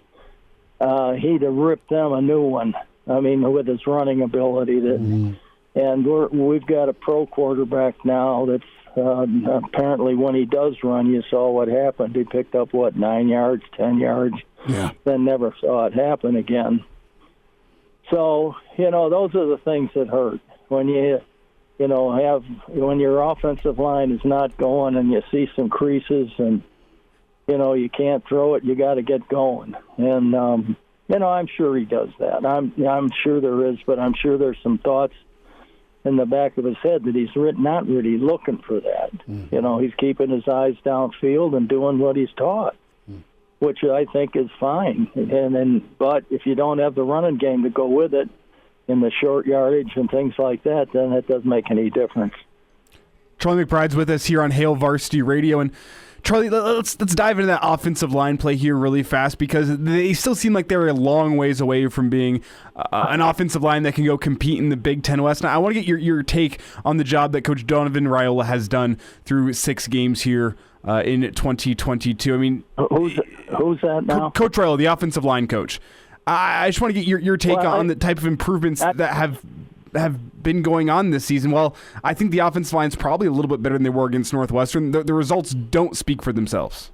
he'd have ripped them a new one. I mean, with his running ability. And we've got a pro quarterback now that's apparently when he does run, you saw what happened. He picked up, 9 yards, 10 yards, then never saw it happen again. So, those are the things that hurt. When when your offensive line is not going and you see some creases and, you can't throw it, you got to get going. And, I'm sure he does that. I'm sure there is, but I'm sure there's some thoughts in the back of his head that he's not really looking for that. He's keeping his eyes downfield and doing what he's taught. which I think is fine. But if you don't have the running game to go with it in the short yardage and things like that, then it doesn't make any difference. Charlie McBride's with us here on Hail Varsity Radio. And Charlie, let's dive into that offensive line play here really fast, because they still seem like they're a long ways away from being an offensive line that can go compete in the Big Ten West. Now, I want to get your take on the job that Coach Donovan Raiola has done through 6 games here in 2022. I mean, who's that now? Coach Raiola, the offensive line coach. I just want to get your take on the type of improvements that have been going on this season. Well, I think the offensive line's probably a little bit better than they were against Northwestern. The results don't speak for themselves.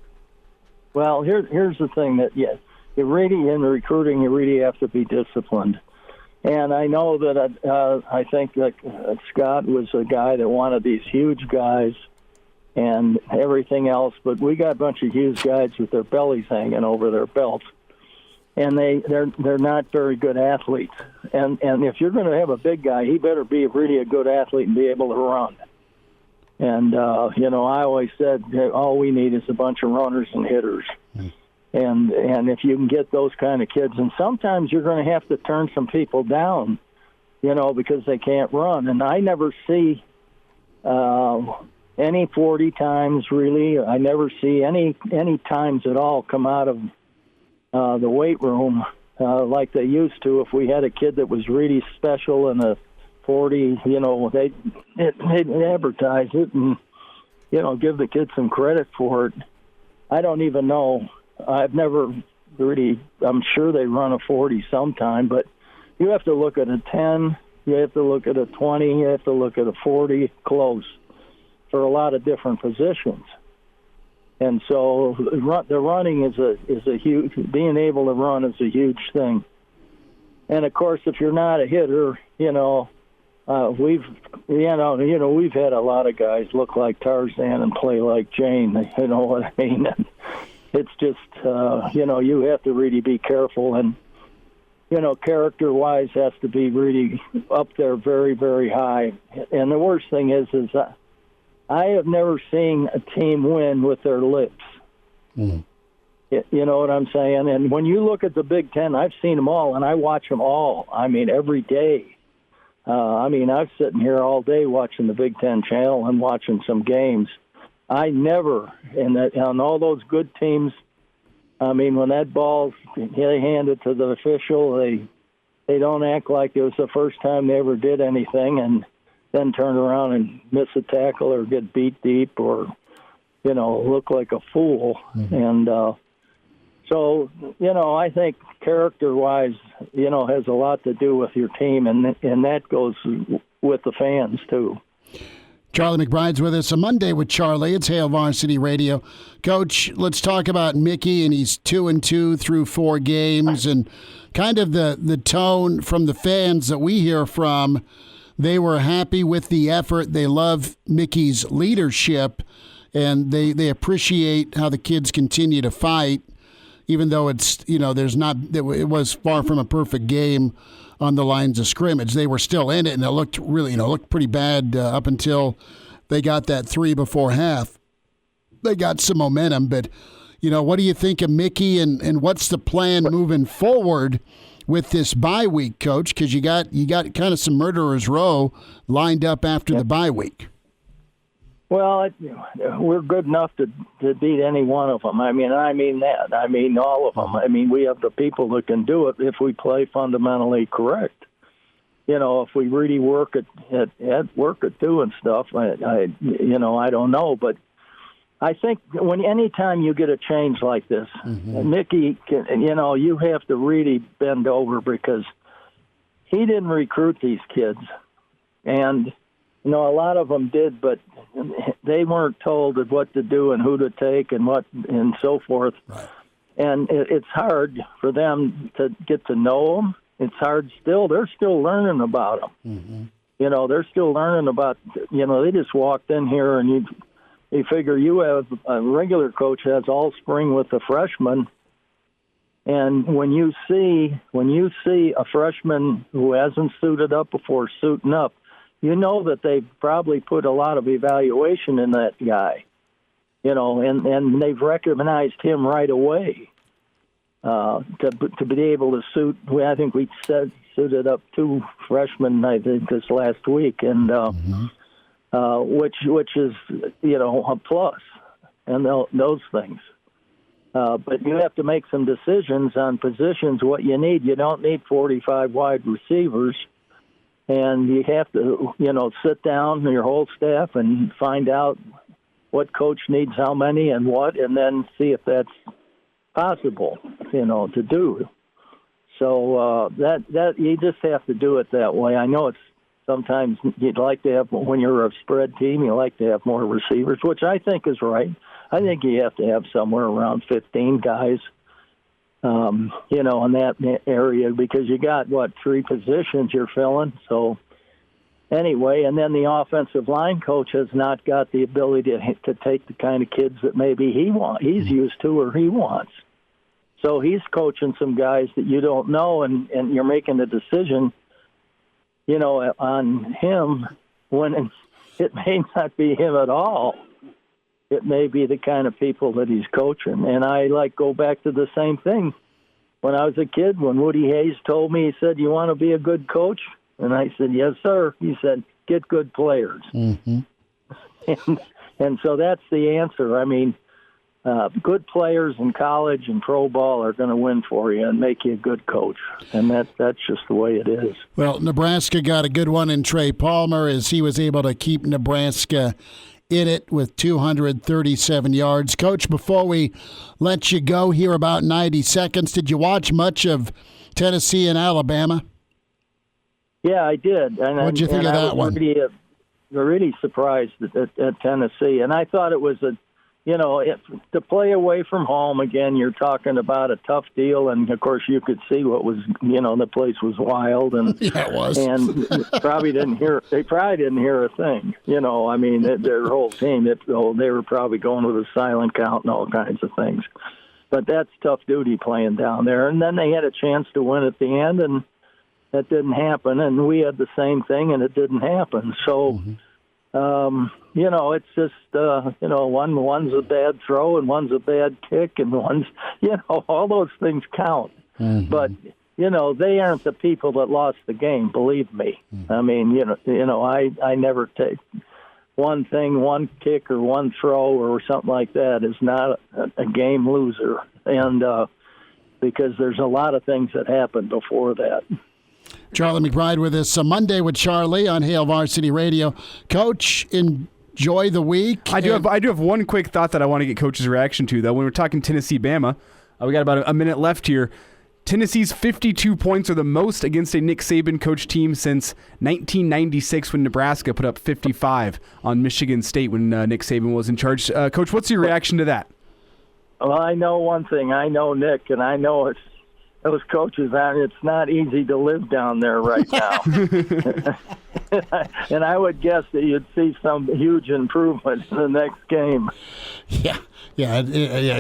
Well, here's the thing that, yes, you really, in recruiting, you really have to be disciplined. And I know that I think that Scott was a guy that wanted these huge guys and everything else, but we got a bunch of huge guys with their bellies hanging over their belts. And they're not very good athletes. And if you're going to have a big guy, he better be really a good athlete and be able to run. And, I always said all we need is a bunch of runners and hitters. And if you can get those kind of kids, and sometimes you're going to have to turn some people down, because they can't run. And I never see any 40 times, really. I never see any times at all come out of the weight room like they used to. If we had a kid that was really special in a 40, they'd advertise it and, give the kid some credit for it. I don't even know. I've never really, I'm sure they run a 40 sometime, but you have to look at a 10, you have to look at a 20, you have to look at a 40 close for a lot of different positions. And so the running is a huge, being able to run is a huge thing. And of course, if you're not a hitter, we've had a lot of guys look like Tarzan and play like Jane. You know what I mean? It's just, you have to really be careful, and character-wise has to be really up there, very, very high. And the worst thing is I have never seen a team win with their lips. Mm. You know what I'm saying? And when you look at the Big Ten, I've seen them all, and I watch them all. I mean, every day. I'm sitting here all day watching the Big Ten channel and watching some games. I never, on all those good teams, when that ball, they hand it to the official, they don't act like it was the first time they ever did anything, and then turn around and miss a tackle or get beat deep or, look like a fool. Mm-hmm. And so, I think character-wise, has a lot to do with your team, and that goes with the fans, too. Charlie McBride's with us. A Monday with Charlie. It's Hail Varsity Radio. Coach, let's talk about Mickey, and he's 2-2 through 4 games, and kind of the tone from the fans that we hear from. They were happy with the effort. They love Mickey's leadership, and they appreciate how the kids continue to fight, even though it's, it was far from a perfect game on the lines of scrimmage. They were still in it, and it looked really, looked pretty bad up until they got that 3 before half. They got some momentum, but, what do you think of Mickey, and what's the plan moving forward with this bye week, Coach? Because you got kind of some murderers row lined up after the bye week. Well, we're good enough to beat any one of them. I mean that. I mean all of them. We have the people that can do it if we play fundamentally correct. If we really work at doing stuff, I don't know, but I think anytime you get a change like this, mm-hmm. Mickey, you have to really bend over, because he didn't recruit these kids, and a lot of them did, but they weren't told what to do and who to take and what and so forth. Right. And it's hard for them to get to know them. It's hard still. They're still learning about them. Mm-hmm. They're still learning about. They just walked in here, and you figure you have a regular coach has all spring with the freshmen, and when you see a freshman who hasn't suited up before suiting up, that they've probably put a lot of evaluation in that guy, and they've recognized him right away. to be able to suit. I think we suited up 2 freshmen, I think, this last week, and which is a plus, and those things. But you have to make some decisions on positions. What you need, you don't need 45 wide receivers. And you have to, sit down your whole staff and find out what coach needs how many and what, and then see if that's possible, to do. So that you just have to do it that way. I know it's sometimes you'd like to have, when you're a spread team, you like to have more receivers, which I think is right. I think you have to have somewhere around 15 guys. In that area, because you got, 3 positions you're filling. So anyway, and then the offensive line coach has not got the ability to take the kind of kids that maybe he's used to or he wants. So he's coaching some guys that you don't know, and you're making a decision, on him when it may not be him at all. It may be the kind of people that he's coaching. And I go back to the same thing. When I was a kid, when Woody Hayes told me, he said, "You want to be a good coach?" And I said, "Yes, sir." He said, "Get good players." Mm-hmm. And so that's the answer. I mean, good players in college and pro ball are going to win for you and make you a good coach. And that's just the way it is. Well, Nebraska got a good one in Trey Palmer as he was able to keep Nebraska in it with 237 yards. Coach, before we let you go here, about 90 seconds, did you watch much of Tennessee and Alabama? Yeah, I did. What did you think of that one? Really surprised at Tennessee. And I thought it was to play away from home, again, you're talking about a tough deal. And, of course, you could see what was, the place was wild. And yeah, it was. And they probably didn't hear a thing. I mean, their whole team, they were probably going with a silent count and all kinds of things. But that's tough duty playing down there. And then they had a chance to win at the end, and that didn't happen. And we had the same thing, and it didn't happen. So, it's just, one's a bad throw and one's a bad kick and one's, all those things count. Mm-hmm. But, they aren't the people that lost the game, believe me. Mm-hmm. I mean, I never take one thing, one kick or one throw or something like that is not a game loser. And because there's a lot of things that happened before that. Charlie McBride with us Monday with Charlie on Hail Varsity Radio. Coach, enjoy the week. I do have one quick thought that I want to get Coach's reaction to, though. When we're talking Tennessee-Bama, we got about a minute left here. Tennessee's 52 points are the most against a Nick Saban coach team since 1996 when Nebraska put up 55 on Michigan State when Nick Saban was in charge. Coach, what's your reaction to that? Well, I know one thing. I know Nick, and I know those coaches, it's not easy to live down there right now. And I would guess that you'd see some huge improvement in the next game. Yeah.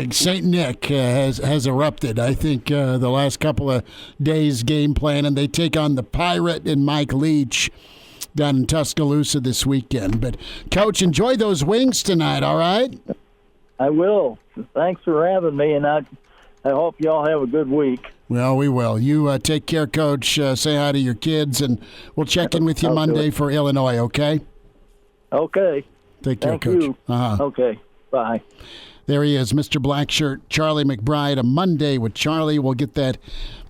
St. Nick has erupted. I think the last couple of days game plan, and they take on the Pirate and Mike Leach down in Tuscaloosa this weekend. But, Coach, enjoy those wings tonight, all right? I will. Thanks for having me, and I hope you all have a good week. Well, we will. You take care, Coach. Say hi to your kids, and we'll check in with you Monday for Illinois, okay? Okay. Take care, Thank Coach. You. Uh-huh. Okay. Bye. There he is, Mr. Blackshirt, Charlie McBride. A Monday with Charlie. We'll get that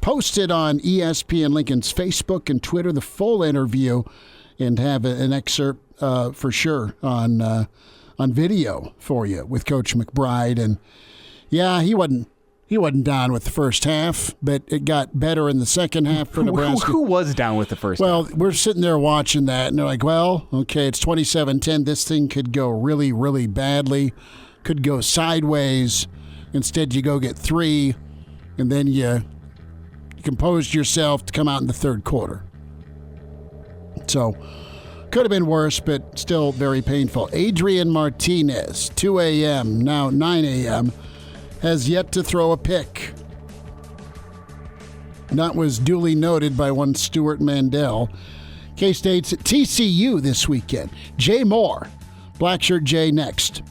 posted on ESPN Lincoln's Facebook and Twitter, the full interview, and have an excerpt for sure on video for you with Coach McBride. And, yeah, he wasn't down with the first half, but it got better in the second half for Nebraska. Who was down with the first half? Well, we're sitting there watching that, and they're like, well, okay, it's 27-10. This thing could go really, really badly, could go sideways. Instead, you go get 3, and then you composed yourself to come out in the third quarter. So, could have been worse, but still very painful. Adrian Martinez, 2 a.m., now 9 a.m., has yet to throw a pick. That was duly noted by one Stuart Mandel. K-State's at TCU this weekend. Jay Moore, Blackshirt Jay next.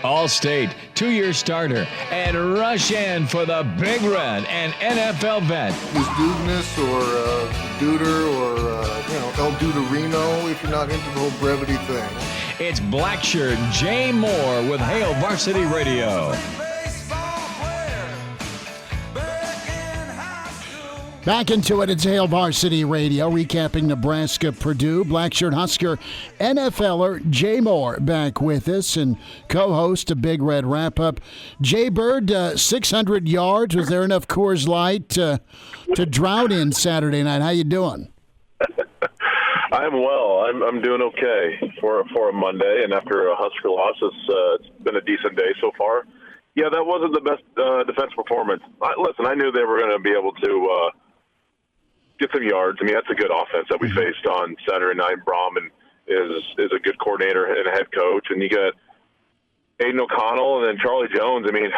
All-State, 2-year starter, and rush in for the Big Red and NFL vet. Is Dudeness or Duder or, El Duderino if you're not into the whole brevity thing. It's Blackshirt Jay Moore with Hail Varsity Radio. Back into it, it's Hail Varsity Radio, recapping Nebraska-Purdue. Blackshirt Husker NFLer Jay Moore back with us and co-host a Big Red Wrap-Up. Jay Bird, 600 yards. Was there enough Coors Light to drown in Saturday night? How you doing? I'm well. I'm doing okay for a Monday, and after a Husker loss, it's been a decent day so far. Yeah, that wasn't the best defense performance. Listen, I knew they were going to be able to get some yards. I mean, that's a good offense that we faced on Saturday night. Brahman is a good coordinator and a head coach, and you got Aiden O'Connell and then Charlie Jones. I mean,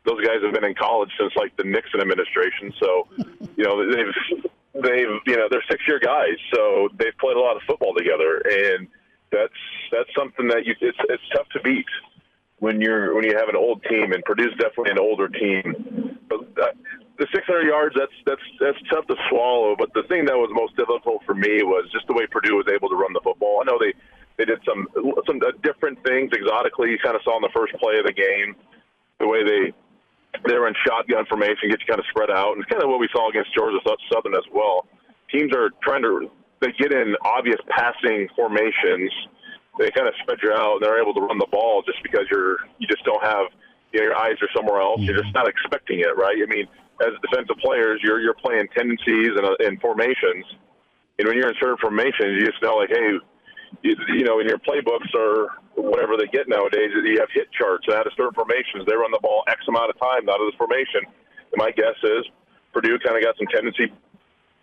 those guys have been in college since like the Nixon administration, so they've they're 6-year guys, so they've played a lot of football together, and that's something that it's tough to beat when you have an old team, and Purdue's definitely an older team. But the 600 yards, that's tough to swallow. But the thing that was most difficult for me was just the way Purdue was able to run the football. I know they did some different things exotically. You kind of saw in the first play of the game the way they run shotgun formation, get you kind of spread out, and it's kind of what we saw against Georgia Southern as well. Teams are they get in obvious passing formations. They kind of spread you out, and they're able to run the ball just because you just don't have your eyes are somewhere else. You're just not expecting it, right? I mean, as defensive players, you're playing tendencies and formations, and when you're in certain formations, you just know like, hey, in your playbooks or whatever they get nowadays, you have hit charts out of certain formations. They run the ball X amount of time out of this formation. And my guess is Purdue kind of got some tendency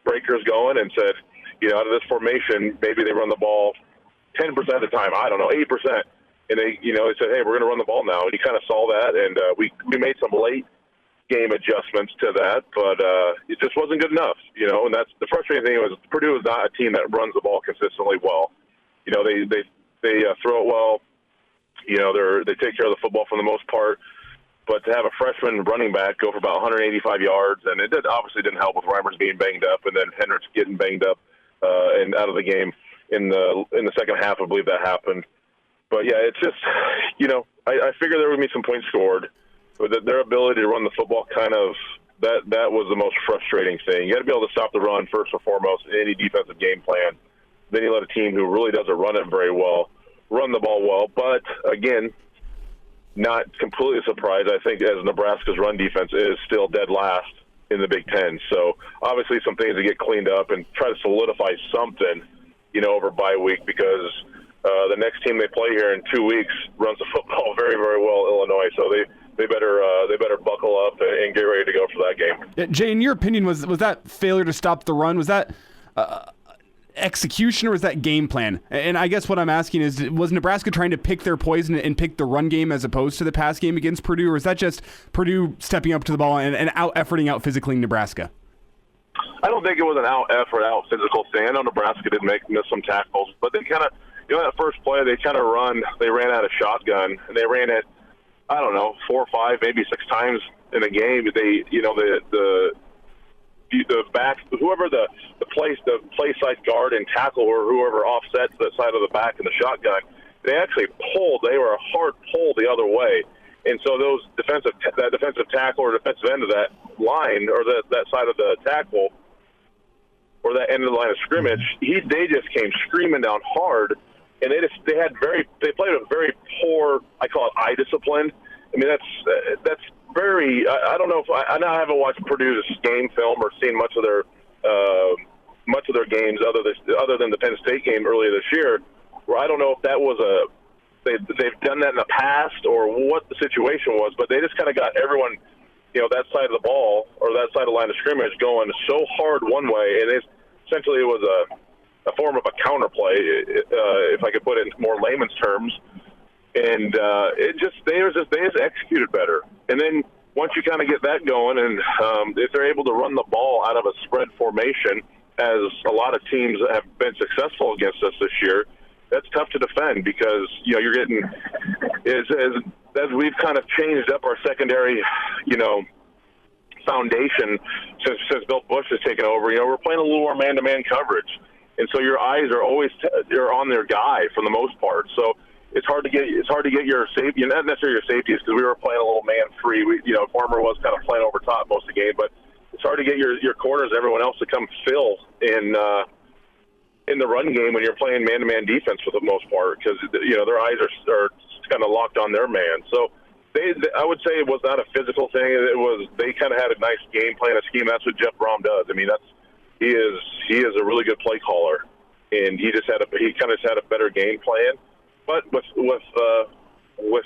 breakers going and said, out of this formation, maybe they run the ball 10% of the time. I don't know, 8%. And they said, hey, we're going to run the ball now. And you kind of saw that, and we made some late game adjustments to that, but it just wasn't good enough. And that's the frustrating thing was Purdue is not a team that runs the ball consistently well. They throw it well. They take care of the football for the most part. But to have a freshman running back go for about 185 yards, and it obviously didn't help with Reimers being banged up, and then Hendricks getting banged up and out of the game in the second half. I believe that happened. But yeah, it's just I figured there would be some points scored, but their ability to run the football kind of that was the most frustrating thing. You got to be able to stop the run first and foremost in any defensive game plan. Then you let a team who really doesn't run it very well run the ball well. But, again, not completely surprised. I think as Nebraska's run defense is still dead last in the Big Ten. So, obviously, some things to get cleaned up and try to solidify something, over bye week because the next team they play here in 2 weeks runs the football very, very well, Illinois. So they better buckle up and get ready to go for that game. Yeah, Jay, in your opinion, was that failure to stop the run? Was that execution or was that game plan? And I guess what I'm asking is, was Nebraska trying to pick their poison and pick the run game as opposed to the pass game against Purdue, or is that just Purdue stepping up to the ball and out-efforting, out-physicaling Nebraska? I don't think it was an out-effort, out-physical thing. I know Nebraska did miss some tackles, but they kind of, that first play, they ran out of shotgun, and they ran it, I don't know, 4 or 5, maybe 6 times in a game. They, the back, whoever the play side guard and tackle or whoever offsets the side of the back in the shotgun, they actually pulled. They were a hard pull the other way, and so that defensive tackle or defensive end of that line or that side of the tackle or that end of the line of scrimmage, they just came screaming down hard, and they played a very poor, I call it eye discipline. I mean that's very. I don't know if I haven't watched Purdue's game film or seen much of their games other than the Penn State game earlier this year, where I don't know if that was they've done that in the past or what the situation was, but they just kind of got everyone, that side of the ball or that side of the line of scrimmage going so hard one way, and essentially it was a form of a counterplay, if I could put it in more layman's terms. And they just executed better. And then once you kind of get that going, and if they're able to run the ball out of a spread formation, as a lot of teams have been successful against us this year, that's tough to defend because you're getting is as we've kind of changed up our secondary, foundation since Bill Bush has taken over. We're playing a little more man-to-man coverage, and so your eyes are always they're on their guy for the most part. So it's hard to get your safety, not necessarily your safeties, because we were playing a little man-free. Farmer was kind of playing over top most of the game, but it's hard to get your corners, everyone else, to come fill in the run game when you're playing man-to-man defense for the most part, because their eyes are kind of locked on their man. So I would say it was not a physical thing. It was they kind of had a nice game plan, a scheme. That's what Jeff Brom does. I mean, he is a really good play caller, and he kind of had a better game plan. But with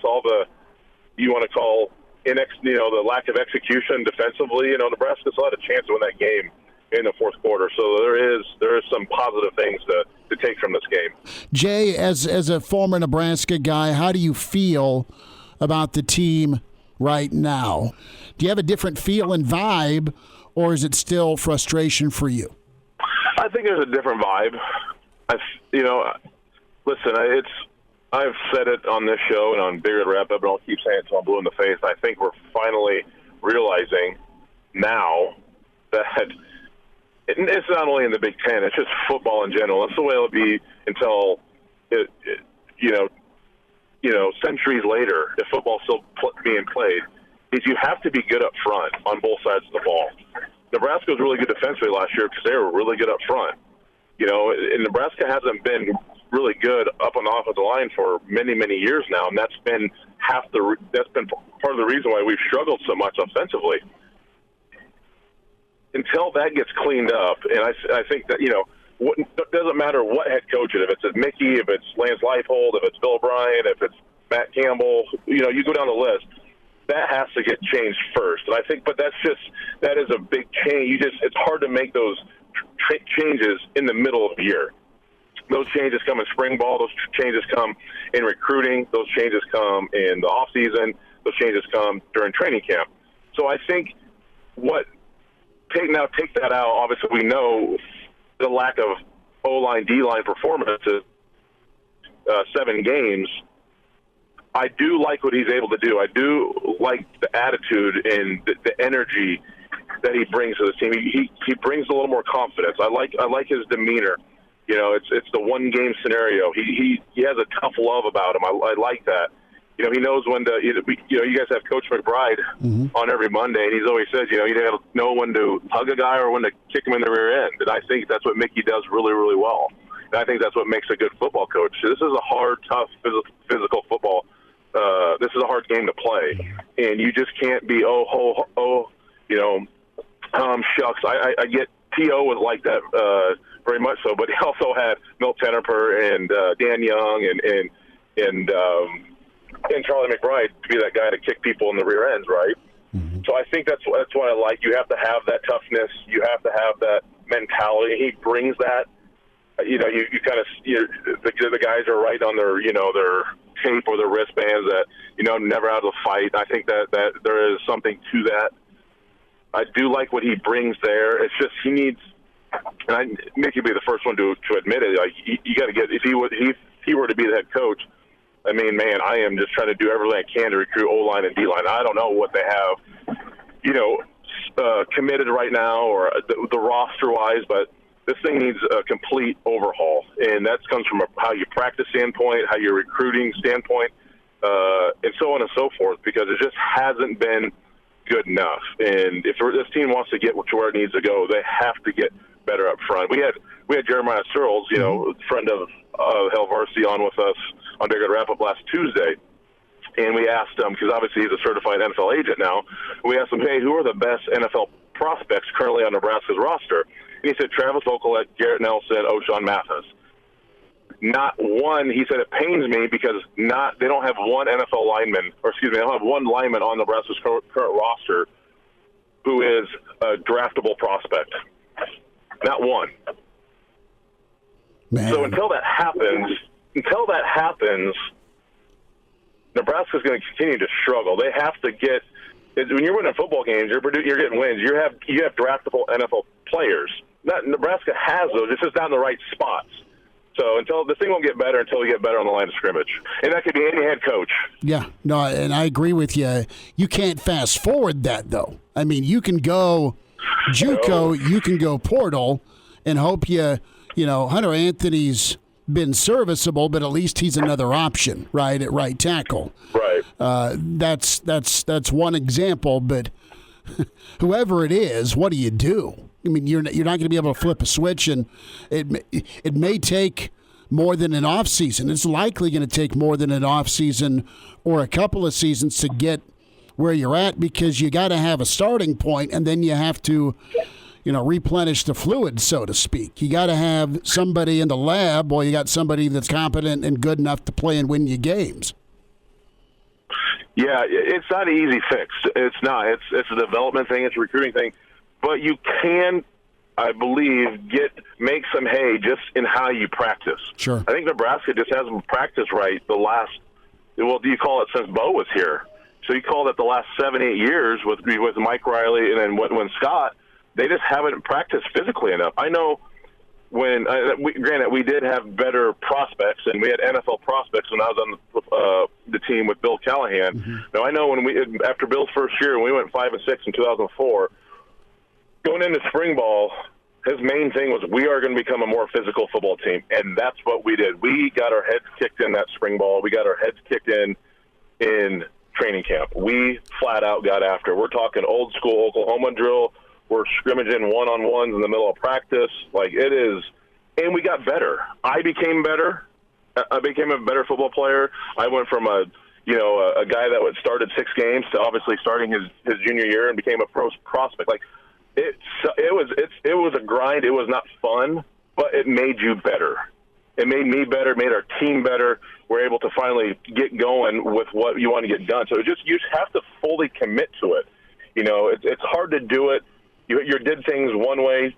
all the you want to call the lack of execution defensively, Nebraska still had a chance to win that game in the fourth quarter. So there is some positive things to take from this game. Jay, as a former Nebraska guy, how do you feel about the team right now? Do you have a different feel and vibe, or is it still frustration for you? I think there's a different vibe. Listen, I've said it on this show and on Bigger Wrap Up, and I'll keep saying it until I'm blue in the face. I think we're finally realizing now that it's not only in the Big Ten, it's just football in general. That's the way it'll be until centuries later, if football's still being played, is you have to be good up front on both sides of the ball. Nebraska was really good defensively last year because they were really good up front. And Nebraska hasn't been really good up on the offensive line for many, many years now, and that's been part of the reason why we've struggled so much offensively. Until that gets cleaned up, and I think that it doesn't matter what head coach it is, if it's Mickey, if it's Lance Leipold, if it's Bill O'Brien, if it's Matt Campbell, you go down the list. That has to get changed first, and I think, but that is a big change. It's hard to make those changes in the middle of the year. Those changes come in spring ball. Those changes come in recruiting. Those changes come in the off season. Those changes come during training camp. So I think take that out. Obviously, we know the lack of O-line, D-line performances, 7 games. I do like what he's able to do. I do like the attitude and the energy that he brings to the team. He brings a little more confidence. I like his demeanor. It's the one game scenario. He has a tough love about him. I like that. He knows when to. You guys have Coach McBride on every Monday, and he's always says, you got to know when to hug a guy or when to kick him in the rear end. And I think that's what Mickey does really, really well. And I think that's what makes a good football coach. This is a hard, tough, physical football. This is a hard game to play, and you just can't be shucks. I get T.O. was like that very much so, but he also had Milt Tenneper and Dan Young and Charlie McBride to be that guy to kick people in the rear ends, right? Mm-hmm. So I think that's what I like. You have to have that toughness. You have to have that mentality. He brings that. You kind of the guys are right on their their tape or their wristbands that never out of the fight. I think that there is something to that. I do like what he brings there. It's just he needs, and Mickey would be the first one to admit it. Like you got to get if he were to be the head coach. I mean, man, I am just trying to do everything I can to recruit O-line and D-line. I don't know what they have, committed right now or the roster-wise, but this thing needs a complete overhaul, and that comes from how you practice standpoint, how your recruiting standpoint, and so on and so forth, because it just hasn't been good enough. And if this team wants to get to where it needs to go, they have to get better up front. We had Jeremiah Searles, friend of Hell Varsity, on with us on Bigger Wrap Up last Tuesday, and we asked him, because obviously he's a certified NFL agent now, we asked him, hey, who are the best NFL prospects currently on Nebraska's roster? And he said Travis Okolek, Garrett Nelson, O'Shawn Mathis. Not one. He said it pains me because they don't have one NFL lineman, they don't have one lineman on Nebraska's current roster who is a draftable prospect. Not one. Man. So until that happens, Nebraska's going to continue to struggle. They have to get. When you're winning football games, you're getting wins. You have draftable NFL players. Nebraska has those. It's just not in the right spots. So until the thing won't get better until we get better on the line of scrimmage, and that could be any head coach. Yeah, no, and I agree with you. You can't fast forward that though. I mean, you can go JUCO, you can go portal, and hope Hunter Anthony's been serviceable, but at least he's another option, right, at right tackle. Right. That's one example, but whoever it is, what do you do? I mean, you're not going to be able to flip a switch, and it may take more than an off season. It's likely going to take more than an off season or a couple of seasons to get where you're at, because you got to have a starting point, and then you have to, replenish the fluid, so to speak. You got to have somebody in the lab, or you got somebody that's competent and good enough to play and win you games. Yeah, it's not an easy fix. It's not. It's a development thing. It's a recruiting thing. But you can, I believe, make some hay just in how you practice. Sure. I think Nebraska just hasn't practiced right do you call it since Bo was here? So you call it the last 7-8 years with Mike Riley and then when Scott, they just haven't practiced physically enough. I know granted, we did have better prospects, and we had NFL prospects when I was on the team with Bill Callahan. Mm-hmm. Now, I know after Bill's first year, when we went 5-6 in 2004, going into spring ball, his main thing was we are going to become a more physical football team, and that's what we did. We got our heads kicked in that spring ball. We got our heads kicked in training camp. We flat out got after. We're talking old school Oklahoma drill. We're scrimmaging one-on-ones in the middle of practice. Like it is, and we got better. I became better. I became a better football player. I went from a guy that had started 6 games to obviously starting his junior year and became a prospect. Like, it was a grind. It was not fun, but it made you better. It made me better, made our team better. We're able to finally get going with what you want to get done. So you just have to fully commit to it. It's hard to do it. You did things one way,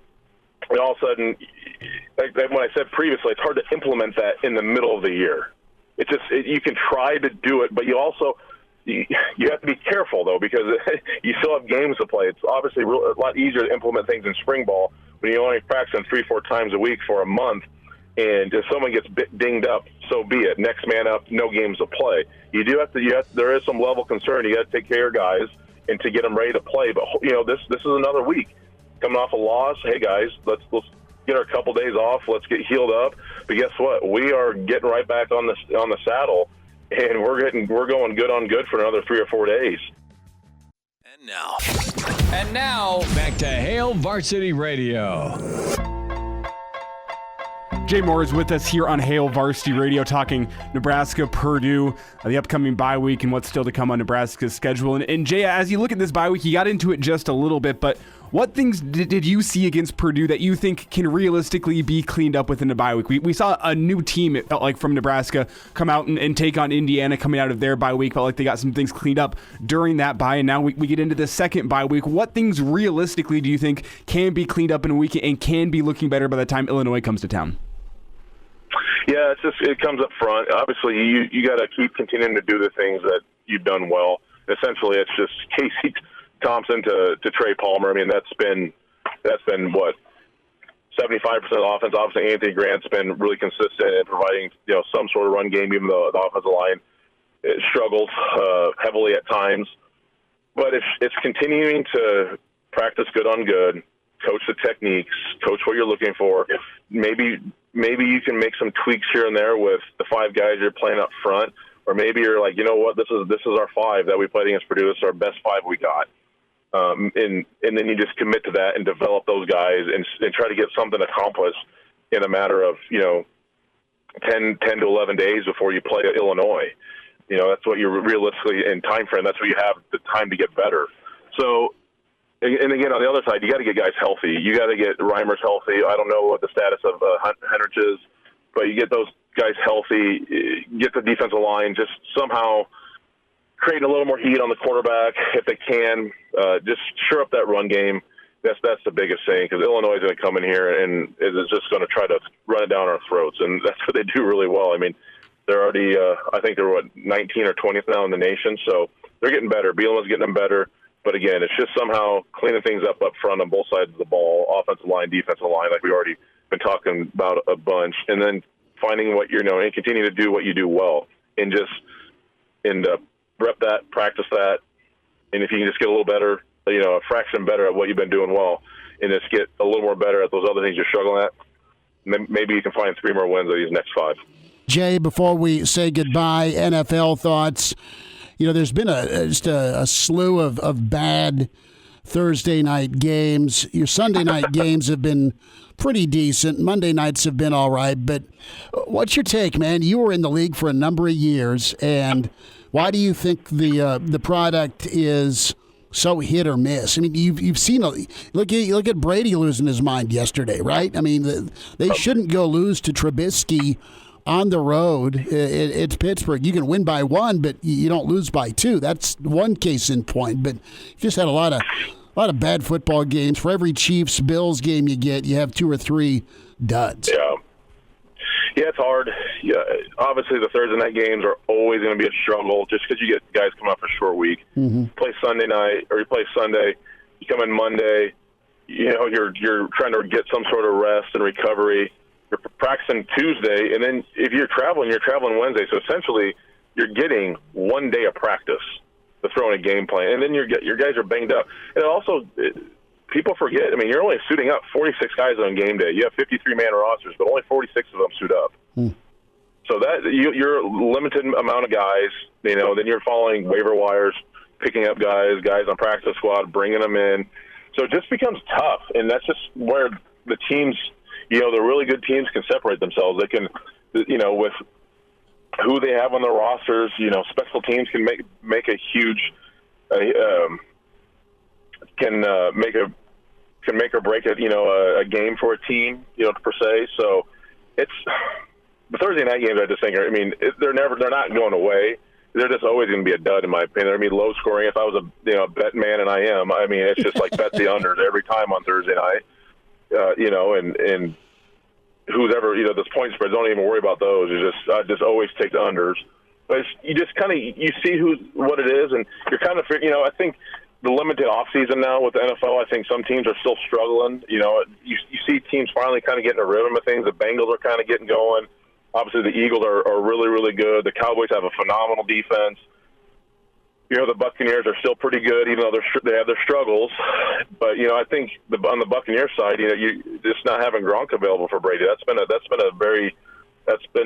and all of a sudden, like when I said previously, it's hard to implement that in the middle of the year. You can try to do it, but you also you have to be careful, though, because you still have games to play. It's obviously a lot easier to implement things in spring ball when you only practice 3-4 times a week for a month, and if someone gets dinged up, so be it. Next man up, no games to play. There is some level of concern. You got to take care of guys and to get them ready to play. But this is another week coming off a loss. Hey guys, let's get our couple days off. Let's get healed up. But guess what? We are getting right back on the saddle, and we're going good on good for another 3 or 4 days. And now back to Hail Varsity Radio. Jay Moore is with us here on Hail Varsity Radio talking Nebraska-Purdue, the upcoming bye week and what's still to come on Nebraska's schedule. And Jay, as you look at this bye week, you got into it just a little bit, but what things did you see against Purdue that you think can realistically be cleaned up within the bye week? We saw a new team, it felt like, from Nebraska come out and take on Indiana coming out of their bye week. Felt like they got some things cleaned up during that bye, and now we get into the second bye week. What things realistically do you think can be cleaned up in a week and can be looking better by the time Illinois comes to town? Yeah, it comes up front. Obviously, you got to keep continuing to do the things that you've done well. Essentially, it's just Casey Thompson to Trey Palmer. I mean, that's been what 75% of the offense. Obviously, Anthony Grant's been really consistent in providing some sort of run game, even though the offensive line struggles heavily at times. But it's continuing to practice good on good, coach the techniques, coach what you're looking for. Maybe you can make some tweaks here and there with the 5 guys you're playing up front, or maybe you're like, you know what, this is our 5 that we played against Purdue. This is our best 5 we got, and then you just commit to that and develop those guys and try to get something accomplished in a matter of 10 to 11 days before you play Illinois. That's what you're realistically in time frame. That's what you have the time to get better. So. And again, on the other side, you got to get guys healthy. You got to get Reimers healthy. I don't know what the status of Henrich is, but you get those guys healthy, get the defensive line, just somehow creating a little more heat on the quarterback if they can. Just shore up that run game. That's the biggest thing, because Illinois is going to come in here and is just going to try to run it down our throats, and that's what they do really well. I mean, they're already, I think they're 19 or 20th now in the nation, so they're getting better. Bielema's getting them better. But again, it's just somehow cleaning things up front on both sides of the ball, offensive line, defensive line, like we've already been talking about a bunch, and then finding what and continue to do what you do well, and rep that, practice that, and if you can just get a little better, a fraction better at what you've been doing well, and just get a little more better at those other things you're struggling at, maybe you can find 3 more wins of these next 5. Jay, before we say goodbye, NFL thoughts. There's been just a slew of bad Thursday night games. Your Sunday night games have been pretty decent. Monday nights have been all right. But what's your take, man? You were in the league for a number of years, and why do you think the product is so hit or miss? I mean, you've seen look at Brady losing his mind yesterday, right? I mean, they shouldn't go lose to Trubisky on the road. It's Pittsburgh. You can win by 1, but you don't lose by 2. That's one case in point. But you just had a lot of bad football games. For every Chiefs-Bills game you get, you have 2 or 3 duds. Yeah, it's hard. Yeah, obviously the Thursday night games are always going to be a struggle, just because you get guys coming off a short week. Mm-hmm. You play Sunday night, or you play Sunday. You come in Monday. You're trying to get some sort of rest and recovery. You're practicing Tuesday, and then if you're traveling Wednesday. So essentially, you're getting 1 day of practice to throw in a game plan, and then your guys are banged up. And also, people forget. I mean, you're only suiting up 46 guys on game day. You have 53-man rosters, but only 46 of them suit up. So that you're a limited amount of guys. Then you're following waiver wires, picking up guys on practice squad, bringing them in. So it just becomes tough, and that's just where the teams. The really good teams can separate themselves. They can, with who they have on their rosters, special teams can make a huge, can make or break it, a game for a team, per se. So it's the Thursday night games. I just think, they're not going away. They're just always going to be a dud, in my opinion. They're going to be low scoring. If I was a bet man, and I am, it's just like bet the unders every time on Thursday night. And who's ever, those point spreads, don't even worry about those. I just always take the unders. But you just kind of, you see what it is, and you're kind of, I think the limited offseason now with the NFL, I think some teams are still struggling. You see teams finally kind of getting a rhythm of things. The Bengals are kind of getting going. Obviously, the Eagles are really, really good. The Cowboys have a phenomenal defense. The Buccaneers are still pretty good, even though they have their struggles. But I think on the Buccaneers side, you just not having Gronk available for Brady. That's been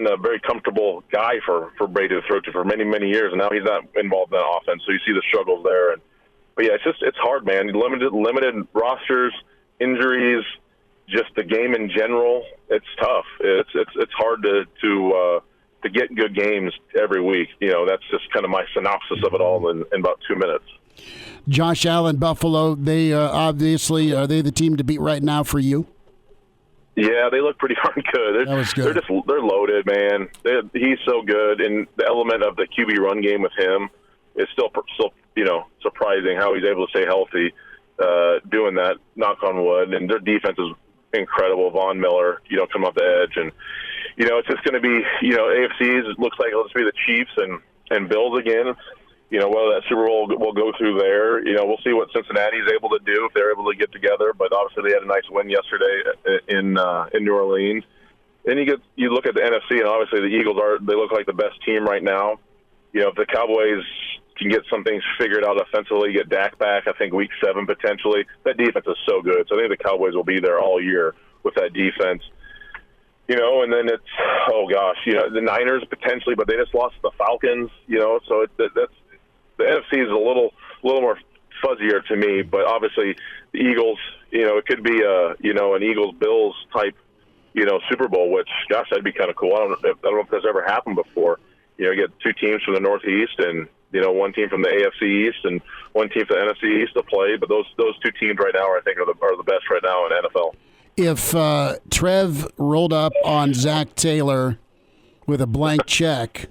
a very comfortable guy for Brady to throw to for many, many years, and now he's not involved in that offense. So you see the struggles there. But yeah, it's hard, man. Limited rosters, injuries, just the game in general. It's tough. It's hard to get good games every week. That's just kind of my synopsis of it all in about 2 minutes. Josh Allen, Buffalo, they obviously, are they the team to beat right now for you? Yeah, they look pretty darn good. That was good. They're loaded, man. He's so good, and the element of the QB run game with him is still surprising how he's able to stay healthy doing that, knock on wood. And their defense is incredible. Von Miller, come off the edge, and it's just going to be, AFC's, it looks like it'll just be the Chiefs and Bills again. Whether that Super Bowl will go through there, we'll see what Cincinnati's able to do if they're able to get together. But obviously they had a nice win yesterday in New Orleans. Then you look at the NFC, and obviously the Eagles they look like the best team right now. If the Cowboys can get some things figured out offensively, get Dak back, I think week 7 potentially. That defense is so good. So I think the Cowboys will be there all year with that defense. And then it's, the Niners potentially, but they just lost the Falcons, so that's the NFC is a little more fuzzier to me, but obviously the Eagles, it could be an Eagles-Bills type, Super Bowl, which, gosh, that'd be kind of cool. I don't know if that's ever happened before. You get 2 teams from the Northeast and, one team from the AFC East and one team from the NFC East to play, but those 2 teams right now, I think, are the best right now in NFL. If Trev rolled up on Zach Taylor with a blank check,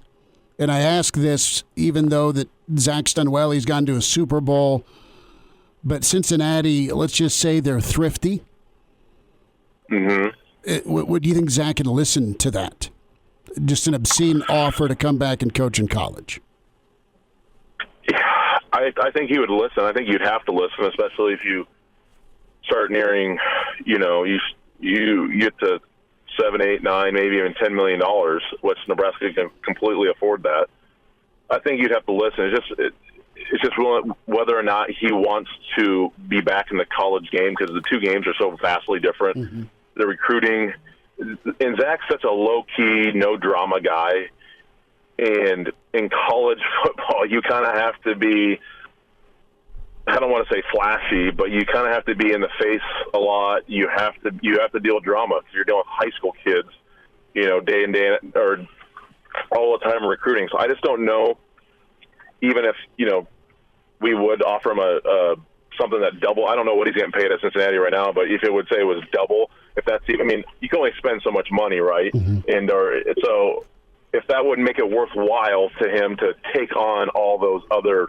and I ask this even though that Zach's done well, he's gone to a Super Bowl, but Cincinnati, let's just say they're thrifty. Mm-hmm. Would you think Zach could listen to that? Just an obscene offer to come back and coach in college. I think he would listen. I think you'd have to listen, especially if you start nearing, you get to $7, $8, $9, maybe even $10 million, which Nebraska can completely afford that. I think you'd have to listen. It's just whether or not he wants to be back in the college game, because the two games are so vastly different. Mm-hmm. The recruiting, and Zach's such a low-key, no-drama guy. And in college football, you kind of have to be, I don't want to say flashy, but you kind of have to be in the face a lot. You have to deal with drama because you're dealing with high school kids, day in, day out, or all the time recruiting. So I just don't know, even if, we would offer him a something that double. I don't know what he's getting paid at Cincinnati right now, but if it would say it was double, if that's even, you can only spend so much money, right? Mm-hmm. So if that would make it worthwhile to him to take on all those other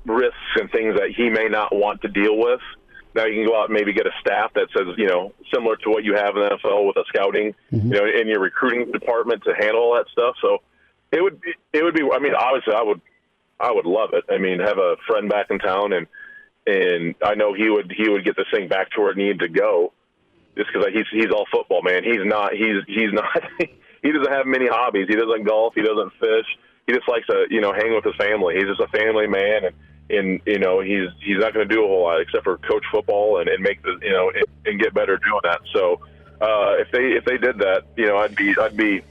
risks and things that he may not want to deal with, now you can go out and maybe get a staff that says, similar to what you have in the NFL with a scouting, mm-hmm. In your recruiting department to handle all that stuff. So it would be, obviously I would love it. Have a friend back in town, and I know he would get this thing back to where it needed to go, just because he's all football, man. He's not he doesn't have many hobbies. He doesn't golf. He doesn't fish. He just likes to hang with his family. He's just a family man, and he's not going to do a whole lot except for coach football and make the and get better doing that. So if they did that, I'd be